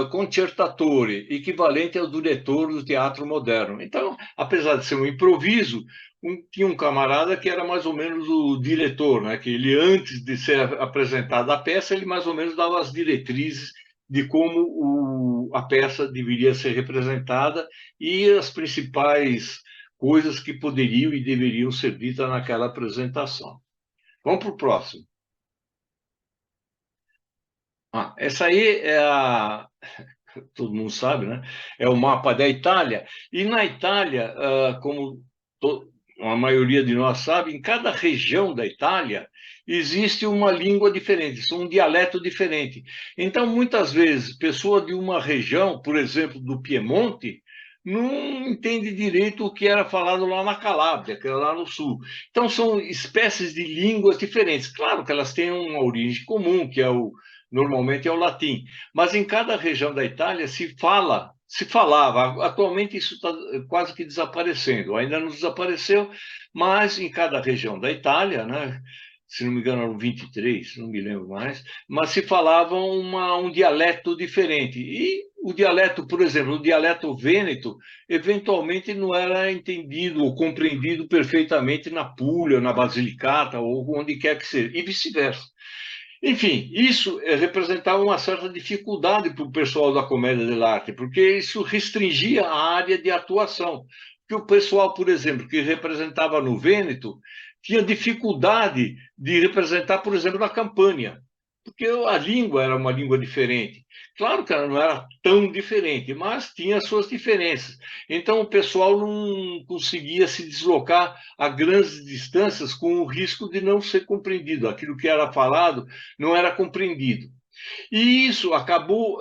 concertatore, equivalente ao diretor do teatro moderno. Então, apesar de ser um improviso, tinha um camarada que era mais ou menos o diretor, né? Que ele, antes de ser apresentada a peça, ele mais ou menos dava as diretrizes de como a peça deveria ser representada e as principais coisas que poderiam e deveriam ser ditas naquela apresentação. Vamos para o próximo. Essa aí é todo mundo sabe, né? É o mapa da Itália. E na Itália, como a maioria de nós sabe, em cada região da Itália existe uma língua diferente, um dialeto diferente. Então, muitas vezes, pessoa de uma região, por exemplo, do Piemonte, não entende direito o que era falado lá na Calábria, que era lá no sul. Então, são espécies de línguas diferentes. Claro que elas têm uma origem comum, que normalmente é o latim, mas em cada região da Itália se falava, atualmente isso está quase que desaparecendo, ainda não desapareceu, mas em cada região da Itália, né, se não me engano eram 23, não me lembro mais, mas se falava um dialeto diferente. E o dialeto, por exemplo, o dialeto vêneto, eventualmente não era entendido ou compreendido perfeitamente na Puglia, na Basilicata, ou onde quer que seja, e vice-versa. Enfim, isso representava uma certa dificuldade para o pessoal da comédia dell'arte, porque isso restringia a área de atuação. Porque o pessoal, por exemplo, que representava no Vêneto, tinha dificuldade de representar, por exemplo, na Campânia, porque a língua era uma língua diferente. Claro que ela não era tão diferente, mas tinha suas diferenças. Então, o pessoal não conseguia se deslocar a grandes distâncias com o risco de não ser compreendido. Aquilo que era falado não era compreendido. E isso acabou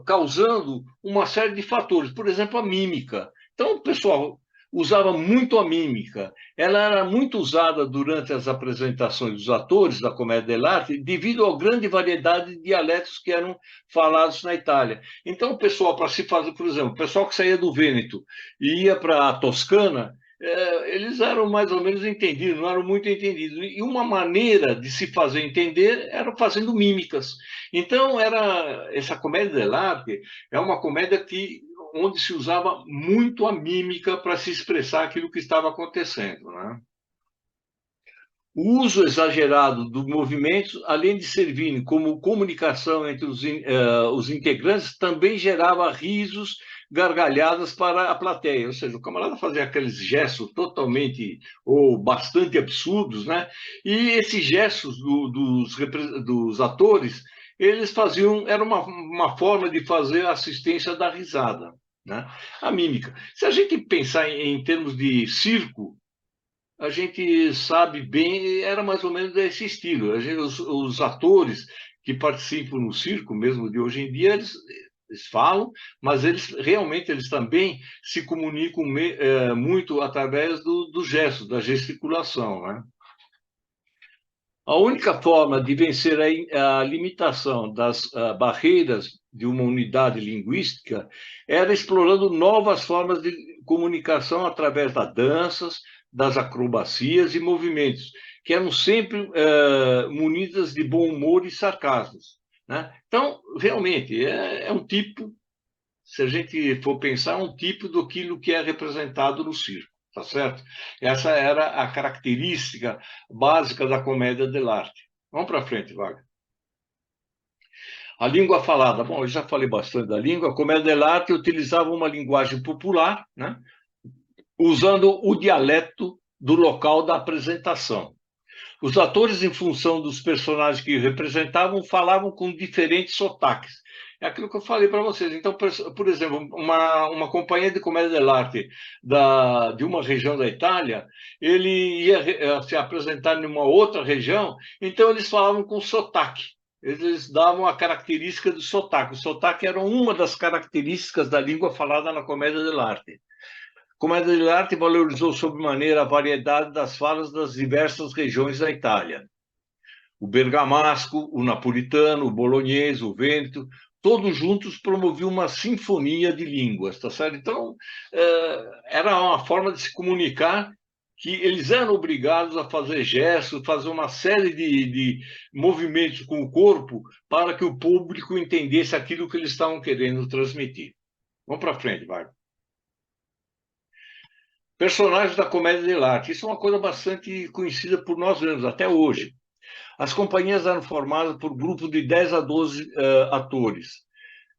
causando uma série de fatores, por exemplo, a mímica. Então, o pessoal usava muito a mímica. Ela era muito usada durante as apresentações dos atores da comédia dell'arte devido à grande variedade de dialetos que eram falados na Itália. Então, o pessoal, para se fazer, por exemplo, o pessoal que saía do Vêneto e ia para a Toscana, eles eram mais ou menos entendidos, não eram muito entendidos. E uma maneira de se fazer entender era fazendo mímicas. Então, essa comédia dell'arte é uma comédia onde se usava muito a mímica para se expressar aquilo que estava acontecendo, né? O uso exagerado dos movimentos, além de servirem como comunicação entre os integrantes, também gerava risos, gargalhadas para a plateia. Ou seja, o camarada fazia aqueles gestos totalmente ou bastante absurdos, né? E esses gestos dos atores, eles faziam, era uma forma de fazer a assistência da risada, né? A mímica. Se a gente pensar em termos de circo, a gente sabe bem, era mais ou menos desse estilo. Os atores que participam no circo, mesmo de hoje em dia, eles Eles falam, mas eles realmente eles também se comunicam muito através do gesto, da gesticulação, né? A única forma de vencer a limitação das barreiras de uma unidade linguística era explorando novas formas de comunicação através das danças, das acrobacias e movimentos, que eram sempre munidas de bom humor e sarcasmos, né? Então, realmente, é um tipo, se a gente for pensar, um tipo daquilo que é representado no circo. Tá certo? Essa era a característica básica da comédia dell'arte. Vamos para frente, Wagner. A língua falada. Bom, eu já falei bastante da língua. A comédia dell'arte utilizava uma linguagem popular, né? Usando o dialeto do local da apresentação. Os atores, em função dos personagens que representavam, falavam com diferentes sotaques. É aquilo que eu falei para vocês. Então, por exemplo, uma companhia de comédia dell'arte de uma região da Itália, ele ia se apresentar em uma outra região, então eles falavam com sotaque. Eles davam a característica do sotaque. O sotaque era uma das características da língua falada na comédia dell'arte. A comédia dell'arte valorizou sobremaneira a variedade das falas das diversas regiões da Itália. O bergamasco, o napolitano, o bolognese, o vêneto, todos juntos promoviam uma sinfonia de línguas, tá certo? Então, era uma forma de se comunicar que eles eram obrigados a fazer gestos, fazer uma série de movimentos com o corpo para que o público entendesse aquilo que eles estavam querendo transmitir. Vamos para frente, Wagner. Personagens da comédia dell'arte. Isso é uma coisa bastante conhecida por nós mesmos, até hoje. As companhias eram formadas por grupos de 10 a 12 atores.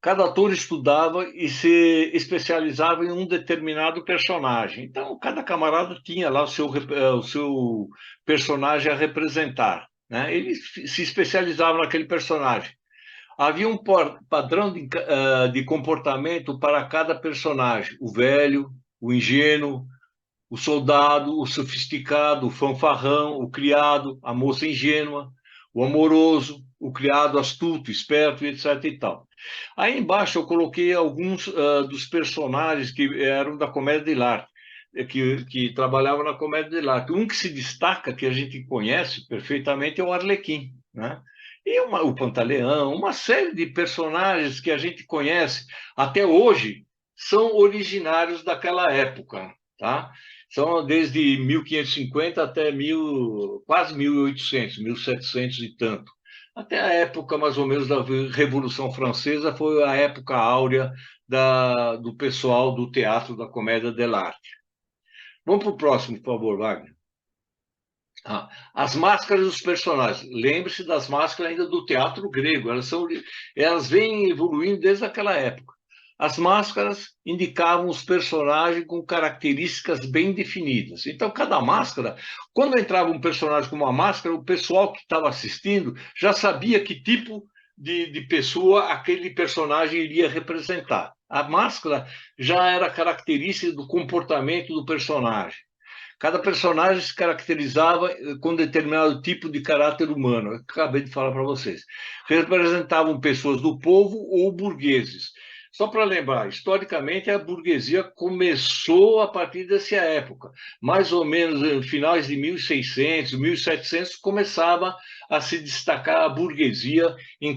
Cada ator estudava e se especializava em um determinado personagem. Então, cada camarada tinha lá o seu personagem a representar, né? Ele se especializava naquele personagem. Havia um padrão de comportamento para cada personagem. O velho, o ingênuo, o soldado, o sofisticado, o fanfarrão, o criado, a moça ingênua, o amoroso, o criado astuto, esperto, etc. e tal. Aí embaixo eu coloquei alguns dos personagens que eram da comédia dell'arte, que trabalhavam na comédia dell'arte. Um que se destaca, que a gente conhece perfeitamente, é o Arlequim, né? E o Pantaleão, uma série de personagens que a gente conhece até hoje são originários daquela época, tá? São desde 1550 até quase 1800, 1700 e tanto. Até a época, mais ou menos, da Revolução Francesa, foi a época áurea do pessoal do teatro da comédia dell'arte. Vamos para o próximo, por favor, Wagner. As máscaras dos personagens. Lembre-se das máscaras ainda do teatro grego. Elas vêm evoluindo desde aquela época. As máscaras indicavam os personagens com características bem definidas. Então, cada máscara, quando entrava um personagem com uma máscara, o pessoal que estava assistindo já sabia que tipo de pessoa aquele personagem iria representar. A máscara já era característica do comportamento do personagem. Cada personagem se caracterizava com determinado tipo de caráter humano. Eu acabei de falar para vocês. Representavam pessoas do povo ou burgueses. Só para lembrar, historicamente, a burguesia começou a partir dessa época. Mais ou menos em finais de 1600, 1700, começava a se destacar a burguesia em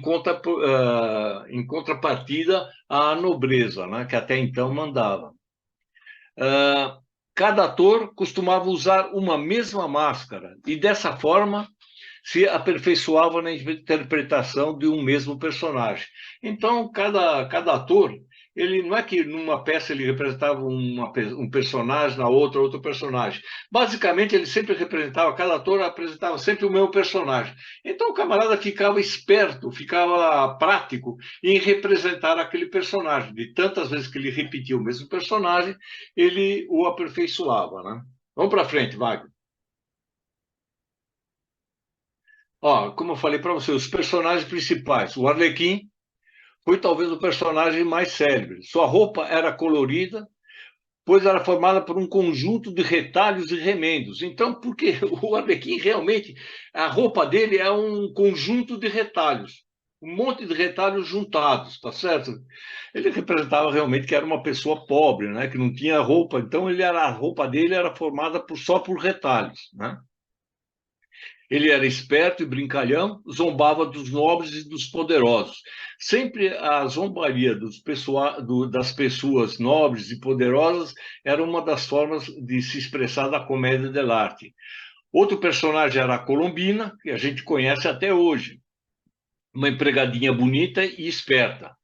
contrapartida à nobreza, né, que até então mandava. Cada ator costumava usar uma mesma máscara e, dessa forma, se aperfeiçoava na interpretação de um mesmo personagem. Então, cada ator, ele não é que numa peça ele representava um personagem, na outra outro personagem. Basicamente, ele sempre representava, cada ator apresentava sempre o mesmo personagem. Então, o camarada ficava esperto, ficava prático em representar aquele personagem. De tantas vezes que ele repetia o mesmo personagem, ele o aperfeiçoava, né? Vamos para frente, Wagner. Como eu falei para você, os personagens principais. O Arlequim foi talvez o personagem mais célebre. Sua roupa era colorida, pois era formada por um conjunto de retalhos e remendos. Então, porque o Arlequim realmente, a roupa dele é um conjunto de retalhos. um monte de retalhos juntados, tá certo? Ele representava realmente que era uma pessoa pobre, né? Que não tinha roupa, então a roupa dele era formada só por retalhos, né? Ele era esperto e brincalhão, zombava dos nobres e dos poderosos. Sempre a zombaria das pessoas nobres e poderosas era uma das formas de se expressar da comédia dell'arte. Outro personagem era a Colombina, que a gente conhece até hoje, uma empregadinha bonita e esperta.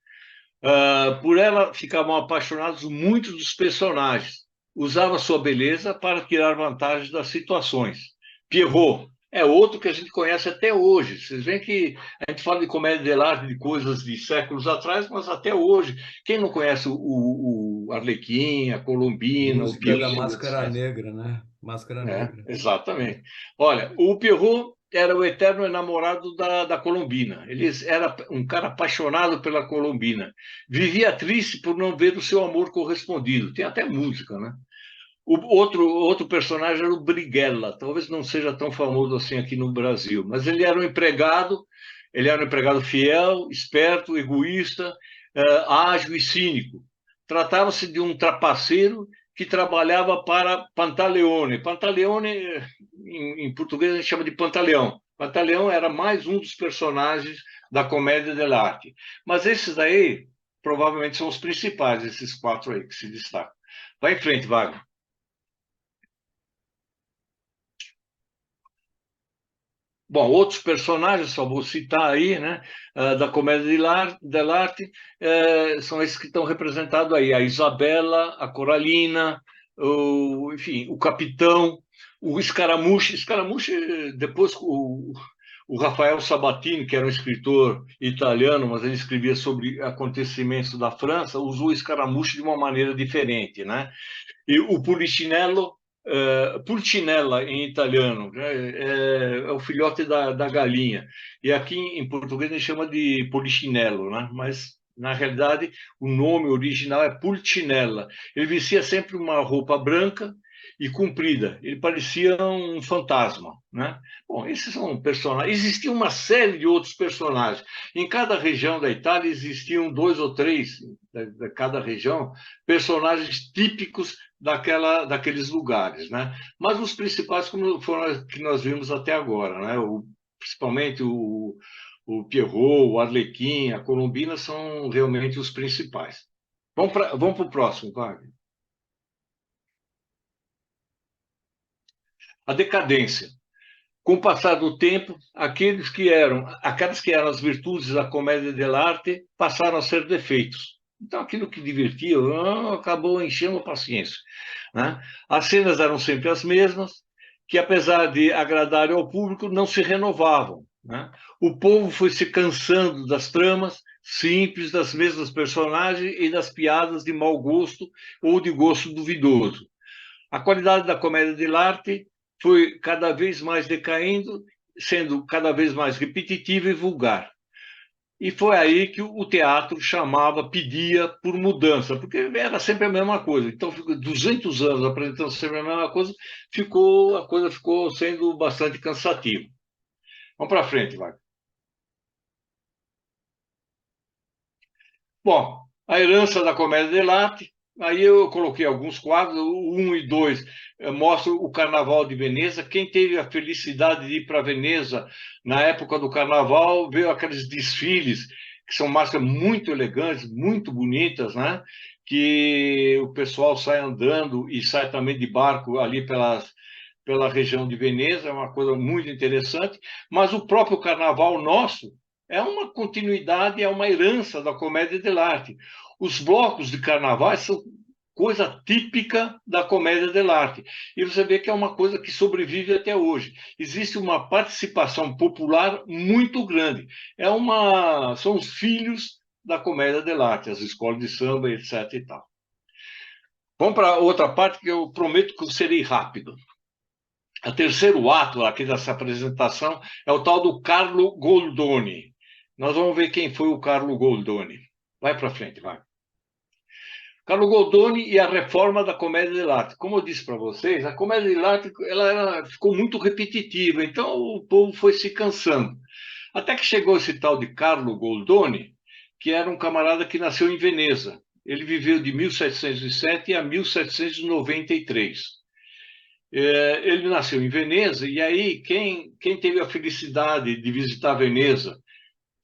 Por ela ficavam apaixonados muitos dos personagens. Usava sua beleza para tirar vantagem das situações. Pierrot é outro que a gente conhece até hoje. Vocês veem que a gente fala de comédia dell'arte, de coisas de séculos atrás, mas até hoje. Quem não conhece o Arlequim, a Colombina, o Música da Pierrot, Máscara etc. Negra, né? Máscara Negra. Exatamente. Olha, o Pierrot era o eterno enamorado da Colombina. Ele era um cara apaixonado pela Colombina. Vivia triste por não ver o seu amor correspondido. Tem até música, né? O outro personagem era o Brighella. Talvez não seja tão famoso assim aqui no Brasil, mas ele era um empregado fiel, esperto, egoísta, ágil e cínico. Tratava-se de um trapaceiro que trabalhava para Pantaleone. Pantaleone, em português, a gente chama de Pantaleão. Pantaleão era mais um dos personagens da comédia dell'arte. Mas esses aí, provavelmente, são os principais, esses quatro aí que se destacam. Vai em frente, Wagner. Bom, outros personagens, só vou citar aí, né, da comédia dell'arte, são esses que estão representados aí, a Isabela, a Coralina, enfim, o Capitão, o Scaramouche. Scaramouche, depois o Rafael Sabatini, que era um escritor italiano, mas ele escrevia sobre acontecimentos da França, usou o Scaramouche de uma maneira diferente, né? E o Polichinello, Pulcinella em italiano, né? É o filhote da galinha. E aqui em português a gente chama de Polichinello, né? Mas na realidade o nome original é Pulcinella. Ele vestia sempre uma roupa branca e comprida. Ele parecia um fantasma, né? Bom, esses são personagens. Existia uma série de outros personagens. Em cada região da Itália existiam dois ou três, de cada região, personagens típicos daqueles lugares, né? Mas os principais, como foram que nós vimos até agora, né? Principalmente o Pierrot, o Arlequim, a Colombina são realmente os principais. Vamos para o próximo, Wagner. A decadência. Com o passar do tempo, aquelas que eram as virtudes da comédia dell'arte passaram a ser defeitos. Então, aquilo que divertia acabou enchendo a paciência, né? As cenas eram sempre as mesmas, que apesar de agradarem ao público, não se renovavam, né? O povo foi se cansando das tramas simples, das mesmas personagens e das piadas de mau gosto ou de gosto duvidoso. A qualidade da comédia dell'arte foi cada vez mais decaindo, sendo cada vez mais repetitiva e vulgar. E foi aí que o teatro pedia por mudança, porque era sempre a mesma coisa. Então, 200 anos apresentando sempre a mesma coisa, a coisa ficou sendo bastante cansativa. Vamos para frente, vai. Bom, a herança da comédia dell'arte, aí eu coloquei alguns quadros, o 1 e 2 mostram o Carnaval de Veneza. Quem teve a felicidade de ir para Veneza na época do Carnaval, viu aqueles desfiles, que são máscaras muito elegantes, muito bonitas, né? Que o pessoal sai andando e sai também de barco ali pela região de Veneza, é uma coisa muito interessante. Mas o próprio Carnaval nosso é uma continuidade, é uma herança da comédia dell'arte. Os blocos de carnaval são coisa típica da comédia dell'arte. E você vê que é uma coisa que sobrevive até hoje. Existe uma participação popular muito grande. São os filhos da comédia dell'arte, as escolas de samba, etc. e tal. Vamos para outra parte que eu prometo que eu serei rápido. O terceiro ato aqui dessa apresentação é o tal do Carlo Goldoni. Nós vamos ver quem foi o Carlo Goldoni. Vai para frente, vai. Carlo Goldoni e a reforma da comédia dell'arte. Como eu disse para vocês, a comédia dell'arte ficou muito repetitiva, então o povo foi se cansando. Até que chegou esse tal de Carlo Goldoni, que era um camarada que nasceu em Veneza. Ele viveu de 1707 a 1793. Ele nasceu em Veneza, e aí quem teve a felicidade de visitar Veneza,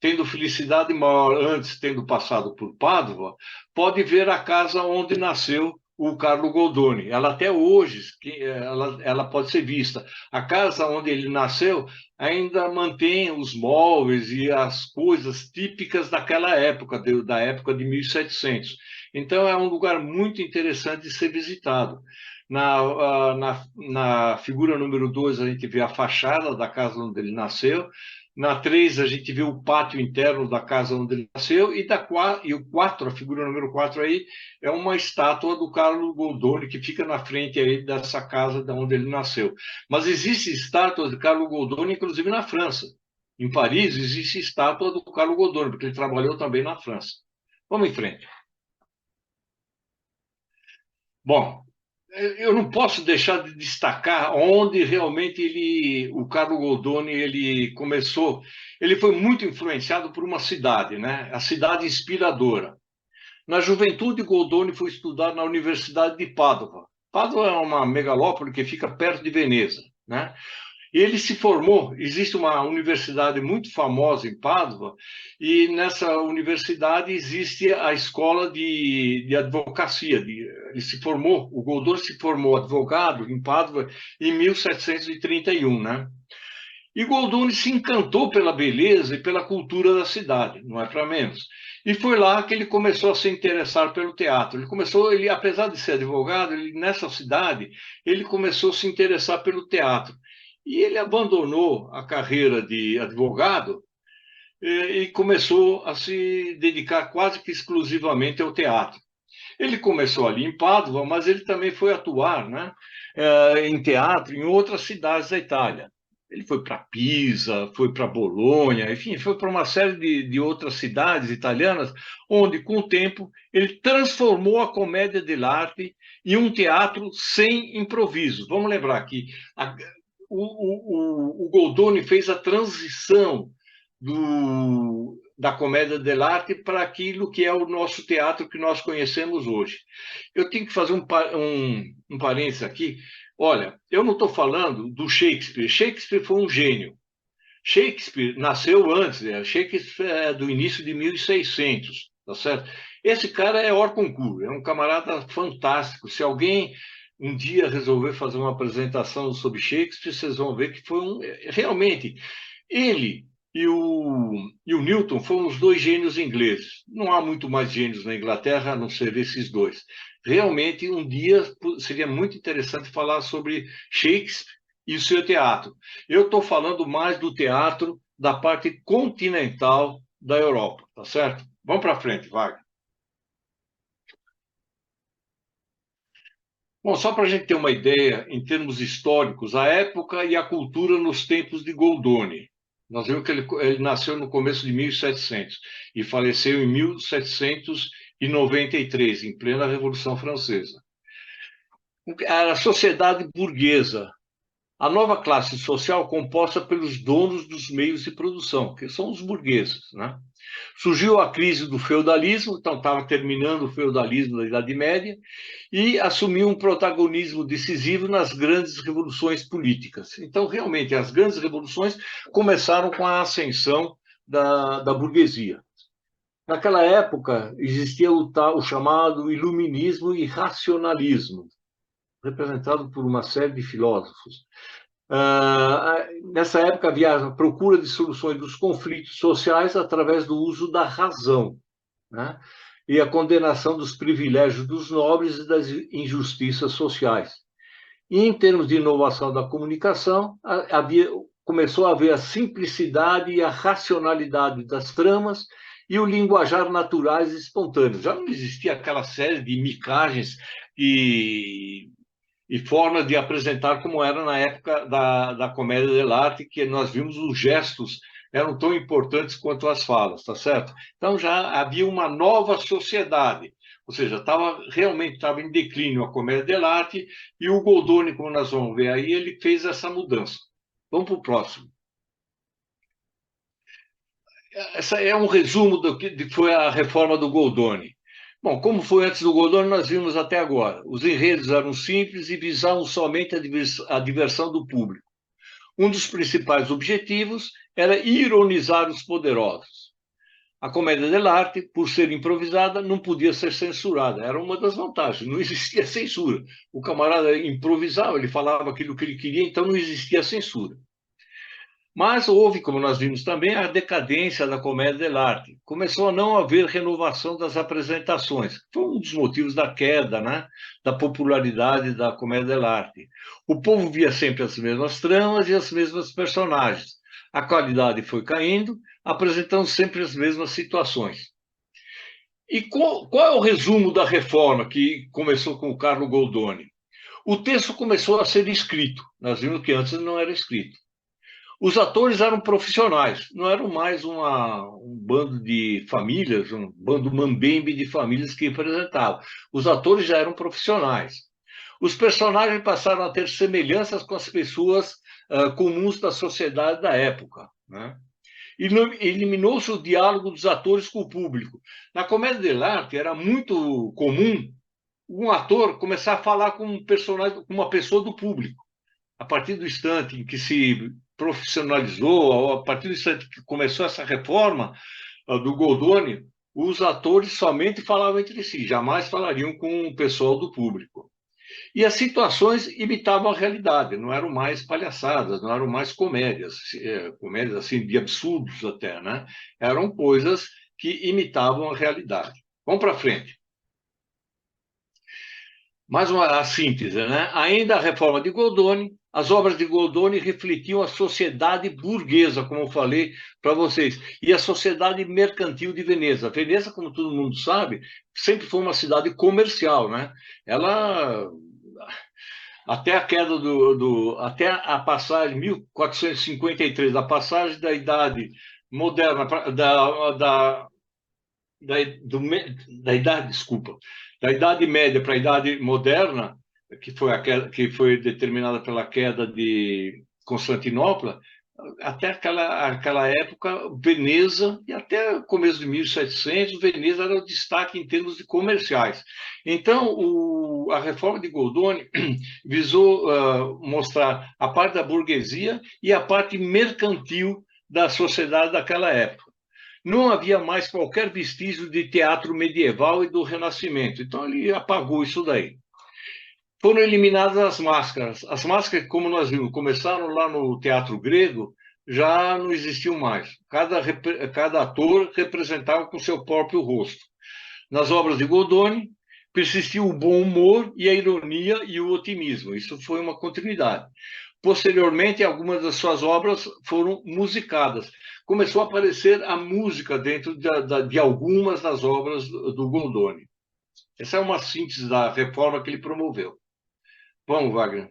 tendo felicidade maior antes, tendo passado por Pádua, pode ver a casa onde nasceu o Carlo Goldoni. Ela até hoje, ela pode ser vista. A casa onde ele nasceu ainda mantém os móveis e as coisas típicas daquela época, da época de 1700. Então é um lugar muito interessante de ser visitado. Na figura número 2, a gente vê a fachada da casa onde ele nasceu. Na 3, a gente vê o pátio interno da casa onde ele nasceu, e o 4, a figura número 4 aí, é uma estátua do Carlo Goldoni, que fica na frente aí dessa casa de onde ele nasceu. Mas existe estátua do Carlo Goldoni, inclusive na França. Em Paris, existe estátua do Carlo Goldoni, porque ele trabalhou também na França. Vamos em frente. Bom, eu não posso deixar de destacar onde realmente o Carlo Goldoni, ele começou. Ele foi muito influenciado por uma cidade, né? A cidade inspiradora. Na juventude, Goldoni foi estudar na Universidade de Pádua. Pádua é uma megalópole que fica perto de Veneza, né? Ele se formou, existe uma universidade muito famosa em Pádua, e nessa universidade existe a escola de advocacia. Ele se formou, o Goldoni se formou advogado em Pádua em 1731, né? E Goldoni se encantou pela beleza e pela cultura da cidade, não é para menos. E foi lá que ele começou a se interessar pelo teatro. Ele, apesar de ser advogado, nessa cidade, ele começou a se interessar pelo teatro. E ele abandonou a carreira de advogado e começou a se dedicar quase que exclusivamente ao teatro. Ele começou ali em Pádua, mas ele também foi atuar, né, em teatro em outras cidades da Itália. Ele foi para Pisa, foi para Bolonha, enfim, foi para uma série de outras cidades italianas, onde, com o tempo, ele transformou a comédia dell'arte em um teatro sem improviso. Vamos lembrar que o Goldoni fez a transição da comédia dell'arte para aquilo que é o nosso teatro que nós conhecemos hoje. Eu tenho que fazer um parênteses aqui. Olha, eu não estou falando do Shakespeare. Shakespeare foi um gênio. Shakespeare nasceu antes, Shakespeare é do início de 1600, tá certo? Esse cara é hors concours, é um camarada fantástico. Se alguém um dia resolver fazer uma apresentação sobre Shakespeare, vocês vão ver que realmente, ele e o Newton foram os dois gênios ingleses. Não há muito mais gênios na Inglaterra a não ser esses dois. Realmente, um dia seria muito interessante falar sobre Shakespeare e o seu teatro. Eu estou falando mais do teatro da parte continental da Europa, tá certo? Vamos para frente, vai. Bom, só para a gente ter uma ideia, em termos históricos, a época e a cultura nos tempos de Goldoni. Nós vimos que ele nasceu no começo de 1700 e faleceu em 1793, em plena Revolução Francesa. A sociedade burguesa, a nova classe social composta pelos donos dos meios de produção, que são os burgueses, né? Surgiu a crise do feudalismo, então estava terminando o feudalismo da Idade Média, e assumiu um protagonismo decisivo nas grandes revoluções políticas. Então, realmente, as grandes revoluções começaram com a ascensão da burguesia. Naquela época, existia o chamado iluminismo e racionalismo, representado por uma série de filósofos. Nessa época havia a procura de soluções dos conflitos sociais através do uso da razão, né? E a condenação dos privilégios dos nobres e das injustiças sociais. E em termos de inovação da comunicação, começou a haver a simplicidade e a racionalidade das tramas e o linguajar naturais e espontâneos. Já não existia aquela série de micagens e formas de apresentar como era na época da comédia dell'arte, que nós vimos os gestos eram tão importantes quanto as falas, tá certo? Então já havia uma nova sociedade, ou seja, realmente estava em declínio a comédia dell'arte, e o Goldoni, como nós vamos ver aí, ele fez essa mudança. Vamos para o próximo. essa é um resumo do que foi a reforma do Goldoni. Bom, como foi antes do Goldoni, nós vimos até agora. Os enredos eram simples e visavam somente a diversão do público. Um dos principais objetivos era ironizar os poderosos. A comédia dell'arte, por ser improvisada, não podia ser censurada. Era uma das vantagens. Não existia censura. O camarada improvisava, ele falava aquilo que ele queria, então não existia censura. Mas houve, como nós vimos também, a decadência da comédia dell'arte. Começou a não haver renovação das apresentações. Foi um dos motivos da queda, né, da popularidade da comédia dell'arte. O povo via sempre as mesmas tramas e as mesmas personagens. A qualidade foi caindo, apresentando sempre as mesmas situações. E qual é o resumo da reforma que começou com o Carlo Goldoni? O texto começou a ser escrito. Nós vimos que antes não era escrito. Os atores eram profissionais, não eram mais um bando de famílias, um bando mambembe de famílias que representavam. Os atores já eram profissionais. Os personagens passaram a ter semelhanças com as pessoas comuns da sociedade da época, né? E eliminou-se o diálogo dos atores com o público. Na comédia dell'arte era muito comum um ator começar a falar com um personagem, com uma pessoa do público. A partir do instante em que se profissionalizou, a partir do instante que começou essa reforma do Goldoni, os atores somente falavam entre si, jamais falariam com o pessoal do público. E as situações imitavam a realidade, não eram mais palhaçadas, não eram mais comédias, comédias assim de absurdos até, né? Eram coisas que imitavam a realidade. Vamos para frente. Mais uma síntese, né? Ainda a reforma de Goldoni, as obras de Goldoni refletiam a sociedade burguesa, como eu falei para vocês, e a sociedade mercantil de Veneza. Veneza, como todo mundo sabe, sempre foi uma cidade comercial, né? Ela até a queda até a passagem 1453, a passagem da idade moderna da, do, da idade, desculpa, da Idade Média para a Idade Moderna, que foi determinada pela queda de Constantinopla, até aquela época, Veneza, e até o começo de 1700, Veneza era o destaque em termos de comerciais. Então, a reforma de Goldoni visou mostrar a parte da burguesia e a parte mercantil da sociedade daquela época. Não havia mais qualquer vestígio de teatro medieval e do Renascimento. Então, ele apagou isso daí. Foram eliminadas as máscaras. As máscaras, como nós vimos, começaram lá no teatro grego, já não existiam mais. Cada ator representava com seu próprio rosto. Nas obras de Goldoni, persistiu o bom humor e a ironia e o otimismo. Isso foi uma continuidade. Posteriormente, algumas das suas obras foram musicadas. Começou a aparecer a música dentro de algumas das obras do Goldoni. Essa é uma síntese da reforma que ele promoveu. Vamos, Wagner.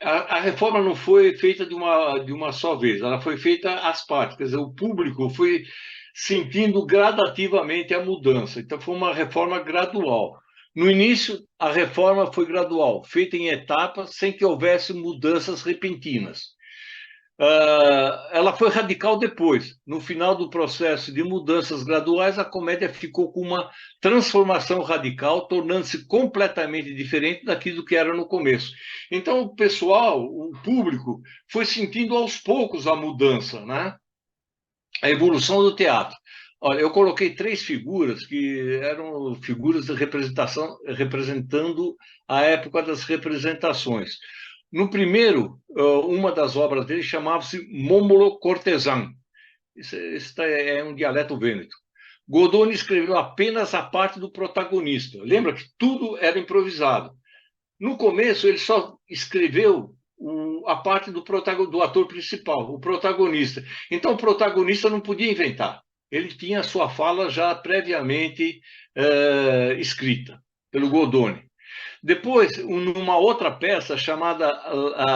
A reforma não foi feita de uma só vez, ela foi feita às partes. Quer dizer, o público foi sentindo gradativamente a mudança. Então, foi uma reforma gradual. No início, a reforma foi gradual, feita em etapas, sem que houvesse mudanças repentinas. Ela foi radical depois. No final do processo de mudanças graduais, a comédia ficou com uma transformação radical, tornando-se completamente diferente daquilo que era no começo. Então, o pessoal, o público, foi sentindo aos poucos a mudança, né? A evolução do teatro. Olha, eu coloquei 3 figuras que eram figuras de representação, representando a época das representações. No primeiro, uma das obras dele chamava-se Momolo Cortesan. Isso é um dialeto vêneto. Goldoni escreveu apenas a parte do protagonista. Lembra que tudo era improvisado. No começo, ele só escreveu a parte do ator principal, o protagonista. Então, o protagonista não podia inventar. Ele tinha a sua fala já previamente escrita pelo Goldoni. Depois, numa outra peça chamada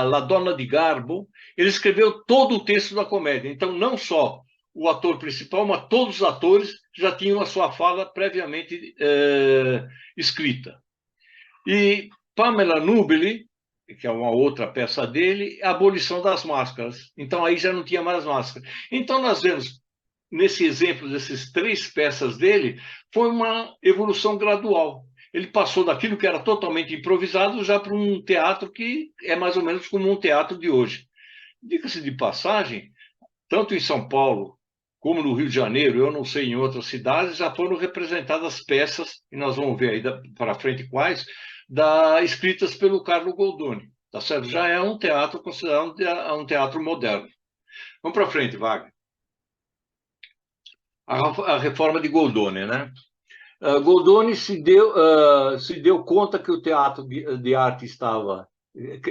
La Donna di Garbo, ele escreveu todo o texto da comédia. Então, não só o ator principal, mas todos os atores já tinham a sua fala previamente escrita. E Pamela Nubili, que é uma outra peça dele, a abolição das máscaras. Então, aí já não tinha mais máscara. Então, nós vemos, nesse exemplo desses 3 peças dele, foi uma evolução gradual. Ele passou daquilo que era totalmente improvisado já para um teatro que é mais ou menos como um teatro de hoje. Diga-se de passagem, tanto em São Paulo como no Rio de Janeiro, eu não sei em outras cidades, já foram representadas peças, e nós vamos ver aí para frente quais, escritas pelo Carlo Goldoni. Tá certo? Já é um teatro considerado um teatro moderno. Vamos para frente, Wagner. A reforma de Goldoni, né? Goldoni se deu conta que o teatro de arte estava,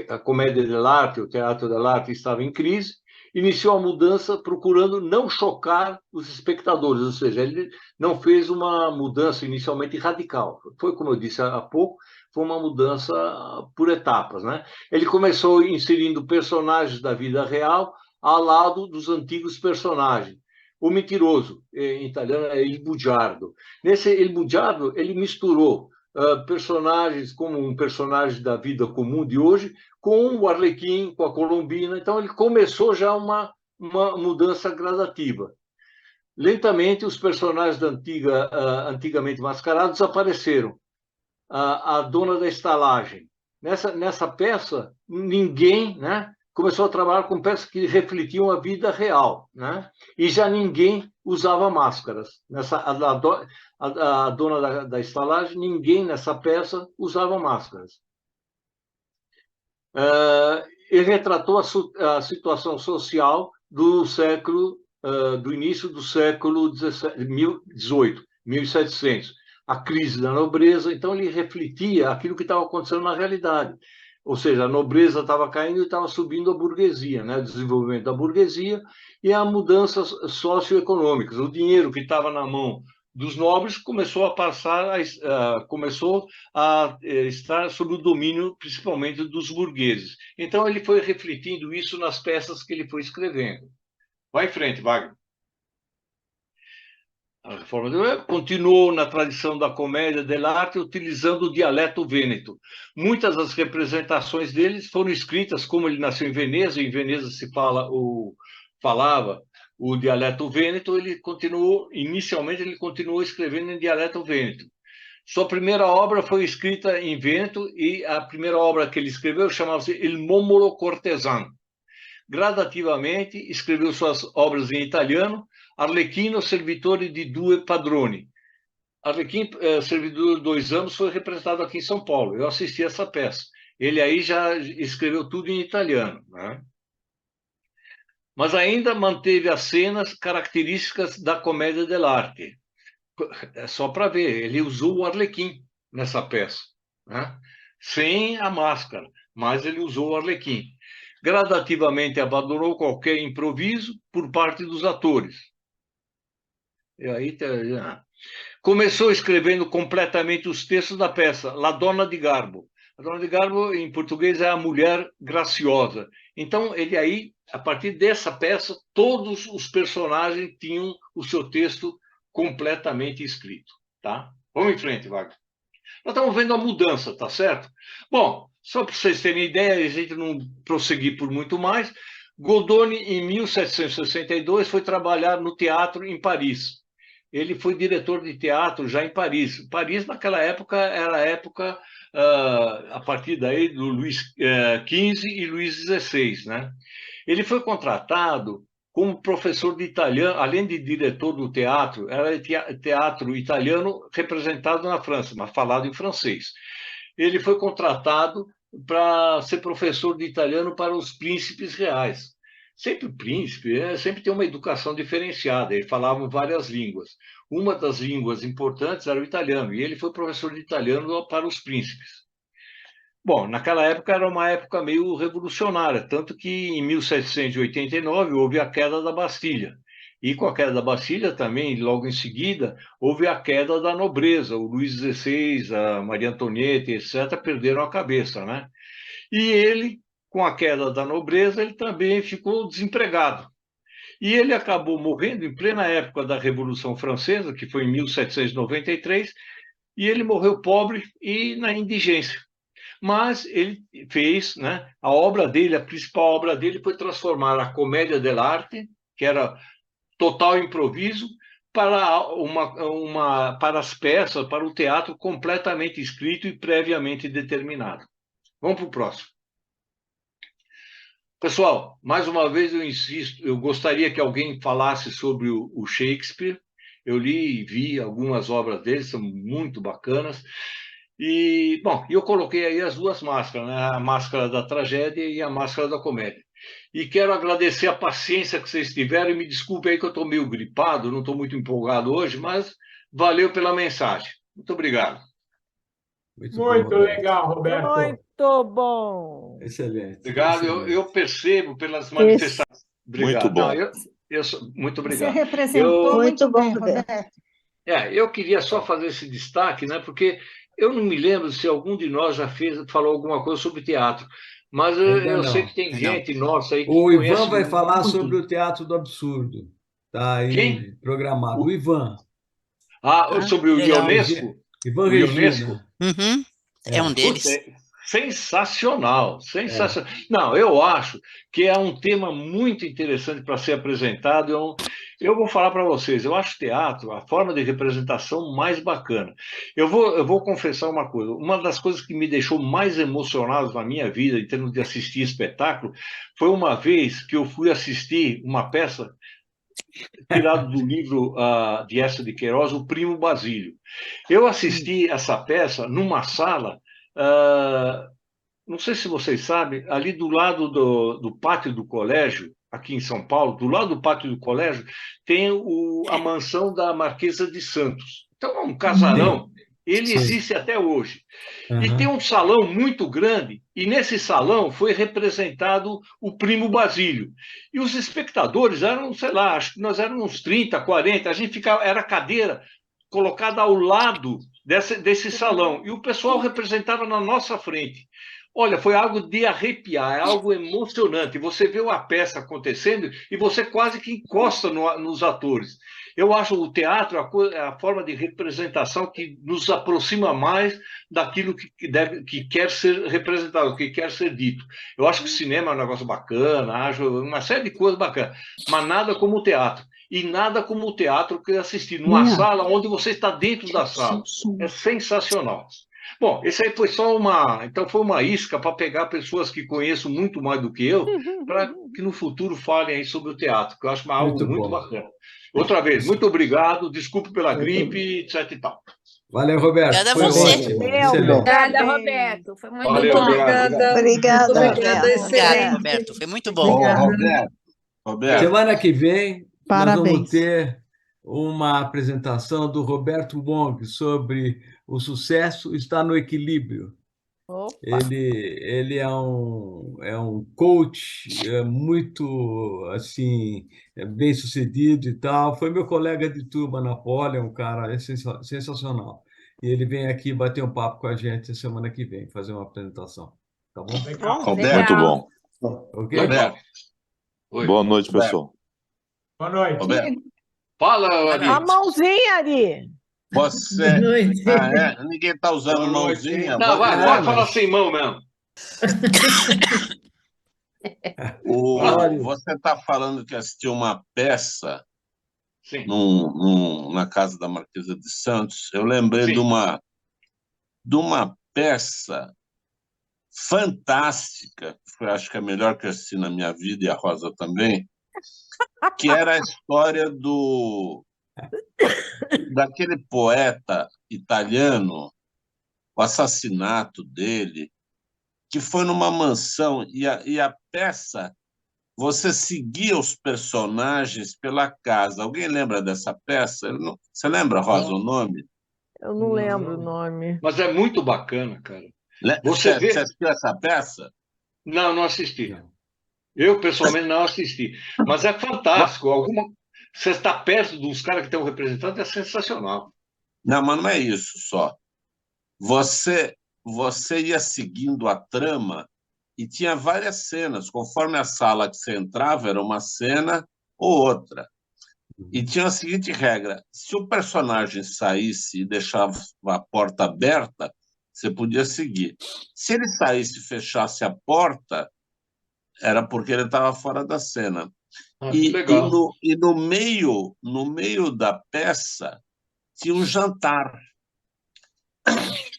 a comédia dell'arte, o teatro dell'arte estava em crise, iniciou a mudança procurando não chocar os espectadores, ou seja, ele não fez uma mudança inicialmente radical. Foi, como eu disse há pouco, foi uma mudança por etapas, né? Ele começou inserindo personagens da vida real ao lado dos antigos personagens. O mentiroso, em italiano, é il bugiardo. Nesse Il Bugiardo, ele misturou personagens como um personagem da vida comum de hoje com o Arlequim, com a Colombina. Então, ele começou já uma mudança gradativa. Lentamente, os personagens antigamente mascarados apareceram. A dona da estalagem. Nessa peça, ninguém, né, começou a trabalhar com peças que refletiam a vida real, né? E já ninguém usava máscaras. A dona da estalagem, ninguém nessa peça usava máscaras. Ele retratou a situação social do século, do início do século XVIII, 1700, a crise da nobreza. Então, ele refletia aquilo que estava acontecendo na realidade. Ou seja, a nobreza estava caindo e estava subindo a burguesia, né? O desenvolvimento da burguesia e a mudanças socioeconômicas. O dinheiro que estava na mão dos nobres começou a estar sob o domínio, principalmente, dos burgueses. Então, ele foi refletindo isso nas peças que ele foi escrevendo. Vai em frente, Wagner. A reforma continuou na tradição da comédia dell'arte, utilizando o dialeto vêneto. Muitas das representações deles foram escritas, como ele nasceu em Veneza se falava o dialeto vêneto, inicialmente ele continuou escrevendo em dialeto vêneto. Sua primeira obra foi escrita em Vêneto e a primeira obra que ele escreveu chamava-se Il Momolo Cortesano. Gradativamente, escreveu suas obras em italiano, Arlecchino, Servitore di due padroni. Arlequim, servidor de 2 anos, foi representado aqui em São Paulo. Eu assisti essa peça. Ele aí já escreveu tudo em italiano, né? Mas ainda manteve as cenas características da comédia dell'arte. É só para ver, ele usou o Arlequim nessa peça, né? Sem a máscara, mas ele usou o Arlequim. Gradativamente abandonou qualquer improviso por parte dos atores. E aí começou escrevendo completamente os textos da peça La Donna di Garbo. A Donna di Garbo, em português, é a mulher graciosa. Então, ele aí, a partir dessa peça, todos os personagens tinham o seu texto completamente escrito, tá? Vamos em frente, Wagner. Nós estamos vendo a mudança, tá certo? Bom, só para vocês terem ideia, a gente não prosseguir por muito mais, Goldoni, em 1762, foi trabalhar no teatro em Paris. Ele foi diretor de teatro já em Paris. Paris, naquela época, era a época, a partir daí, do Luís XV e Luís XVI, né? Ele foi contratado como professor de italiano, além de diretor do teatro, era teatro italiano representado na França, mas falado em francês. Ele foi contratado para ser professor de italiano para os príncipes reais. Sempre o príncipe, sempre tem uma educação diferenciada, eles falavam várias línguas. Uma das línguas importantes era o italiano, e ele foi professor de italiano para os príncipes. Bom, naquela época era uma época meio revolucionária, tanto que em 1789 houve a queda da Bastilha. E com a queda da Bastilha também, logo em seguida, houve a queda da nobreza. O Luís XVI, a Maria Antonieta, etc., perderam a cabeça, né? E ele, com a queda da nobreza, ele também ficou desempregado. E ele acabou morrendo em plena época da Revolução Francesa, que foi em 1793, e ele morreu pobre e na indigência. mas ele fez, né, a obra dele, a principal obra dele foi transformar a comédia dell'arte, que era total improviso, para as peças, para o teatro completamente escrito e previamente determinado. Vamos para o próximo. Pessoal, mais uma vez eu insisto, eu gostaria que alguém falasse sobre o Shakespeare. Eu li e vi algumas obras dele, são muito bacanas. E, bom, eu coloquei aí as duas máscaras, né? A máscara da tragédia e a máscara da comédia. E quero agradecer a paciência que vocês tiveram, e me desculpe aí que eu estou meio gripado, não estou muito empolgado hoje, mas valeu pela mensagem. Muito obrigado. Muito bom, Muito Roberto. legal, Roberto. Muito bom. Excelente. Obrigado, excelente. eu percebo pelas manifestações. Obrigado. Muito bom. Não, muito Você obrigado. representou muito bem, Roberto. Eu queria só fazer esse destaque, né, porque eu não me lembro se algum de nós já falou alguma coisa sobre teatro, mas Ainda eu não. sei que tem gente nossa aí que O conhece Ivan vai falar muito. sobre o Teatro do Absurdo. Está aí Quem? programado. O Ivan. Sobre o legal. Ionesco? Ivan O Regina. Ionesco? Uhum. É um deles. Sensacional, sensacional. Não, eu acho que é um tema muito interessante para ser apresentado. Eu vou falar para vocês, eu acho teatro a forma de representação mais bacana. Eu vou confessar uma coisa, uma das coisas que me deixou mais emocionado na minha vida, em termos de assistir espetáculo, foi uma vez que eu fui assistir uma peça tirada do livro de Eça de Queiroz, O Primo Basílio. Eu assisti essa peça numa sala, não sei se vocês sabem, ali do lado do pátio do colégio, aqui em São Paulo, do lado do pátio do colégio, tem a mansão da Marquesa de Santos. Então, é um casarão, ele Sim. existe até hoje. E Aham. tem um salão muito grande, e nesse salão foi representado o Primo Basílio. E os espectadores eram, sei lá, acho que nós éramos uns 30, 40, a gente ficava, era cadeira colocada ao lado desse salão, e o pessoal representava na nossa frente. Olha, foi algo de arrepiar, é algo emocionante. Você vê a peça acontecendo e você quase que encosta nos atores. Eu acho o teatro a forma de representação que nos aproxima mais daquilo que quer ser representado, que quer ser dito. Eu acho que o cinema é um negócio bacana, acho uma série de coisas bacanas, mas nada como o teatro. E nada como o teatro que eu assisti, numa sala onde você está dentro da sala. É sensacional. Bom, esse aí foi só uma isca para pegar pessoas que conheço muito mais do que eu, para que no futuro falem aí sobre o teatro, que eu acho algo muito bacana. Outra vez, muito obrigado, desculpe pela gripe, etc e tal. Valeu, Roberto. Obrigada a Foi você. ótimo. Meu, Excelente. obrigada, Roberto. Foi muito Valeu, bom. obrigado. Obrigada, Obrigada, Obrigada, excelente. Roberto. Foi muito Ô, bom. Roberto, Semana que vem, nós vamos Parabéns. ter uma apresentação do Roberto Wong sobre o sucesso está no equilíbrio. Opa. Ele é um coach muito assim bem sucedido e tal. Foi meu colega de turma na Poli, é um cara sensacional. E ele vem aqui bater um papo com a gente semana que vem, fazer uma apresentação. Tá bom? Legal. Roberto, Muito Legal. bom. Ok? Roberto, Oi. boa noite, pessoal. Boa noite. Roberto, Fala, Ari. A mãozinha, Ari. você... Ninguém está usando Boa noite. mãozinha. Não, vai, Boa pode noite. falar sem mão mesmo. Você está falando que assistiu uma peça Sim. na casa da Marquesa de Santos. Eu lembrei Sim. de uma peça fantástica, que foi, acho que a melhor que eu assisti na minha vida, e a Rosa também, que era a história daquele poeta italiano, o assassinato dele, que foi numa mansão, e a peça, você seguia os personagens pela casa. Alguém lembra dessa peça? Você lembra, Rosa, o nome? Eu não lembro o nome. Mas é muito bacana, cara. Você vê- assistiu essa peça? Não assisti. Não. Eu, pessoalmente, não assisti. Mas é fantástico. Você está perto dos caras que estão representando, é sensacional. Não, mas não é isso só. Você ia seguindo a trama e tinha várias cenas. Conforme a sala que você entrava, era uma cena ou outra. E tinha a seguinte regra: se o personagem saísse e deixava a porta aberta, Você podia seguir. Se ele saísse e fechasse a porta, era porque ele estava fora da cena. Legal. No meio da peça tinha um jantar.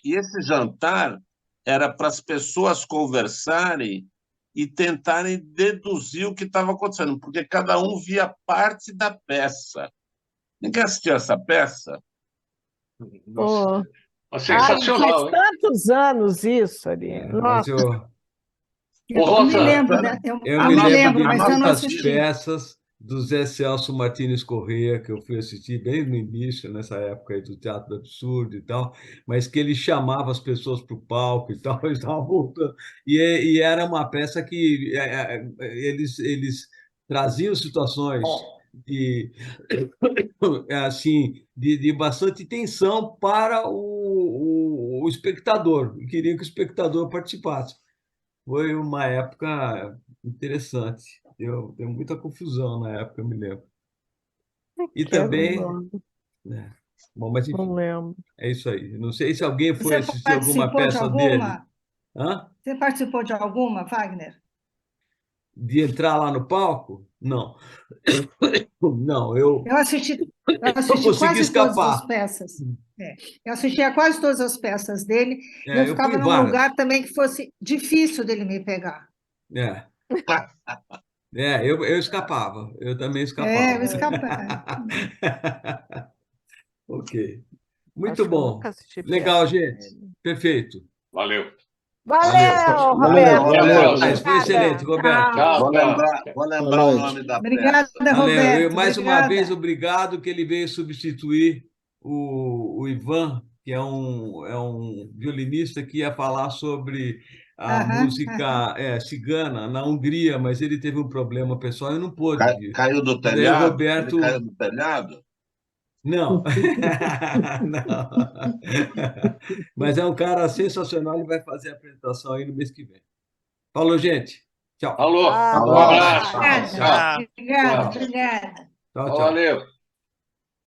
E esse jantar era para as pessoas conversarem e tentarem deduzir o que estava acontecendo, porque cada um via parte da peça. Ninguém assistiu essa peça? Nossa, Ai, sensacional, faz hein? tantos anos isso, Ari. Mas Nossa, Ô, Eu me Rosa, lembro, né? eu Eu me me lembro lembro, de mas eu não muitas assisti. peças do Zé Celso Martins Corrêa, que eu fui assistir bem no início, nessa época aí do Teatro do Absurdo e tal, mas que ele chamava as pessoas para o palco e tal, eles estavam voltando. E era uma peça que eles traziam situações de, assim, de bastante tensão para o espectador, queria que o espectador participasse. Foi uma época interessante. Deu muita confusão na época, eu me lembro. E que era o também, nome, né? Bom, mas não enfim, lembro. é isso aí. Não sei se alguém foi Você assistir alguma participou de peça dele. alguma? Hã? Você participou de alguma, Wagner? De entrar lá no palco? Não. Não, eu Eu não assisti consegui quase todas as escapar. peças. É, eu assisti a quase todas as peças dele e eu Eu fui ficava em num várias. lugar também que fosse difícil dele me pegar. É, eu escapava. Eu também É, eu escapava. escapava. Ok. Muito Acho que eu bom. nunca assisti Legal, peça gente. dele. Perfeito. valeu. Valeu. Valeu, Valeu, Roberto. Até a valeu. próxima. Foi excelente, Obrigada. Roberto. Tchau. Tchau, tchau. Vou Boa lembrar o noite. nome da Obrigada, peça. Valeu. Roberto. Mais uma vez, Obrigada. obrigado que ele veio substituir o Ivan, que é um violinista que ia falar sobre a Aham, aham. música cigana na Hungria, mas ele teve um problema pessoal e não pôde vir. Caiu do E daí o telhado? Ele caiu Roberto. do telhado? Não, não. Mas é um cara sensacional, ele vai fazer a apresentação aí no mês que vem. Falou, gente. Tchau. Alô, Tchau. um Falou. abraço. Obrigada. Tchau, Tchau. Obrigada, tchau. obrigada. Tchau, tchau. Valeu.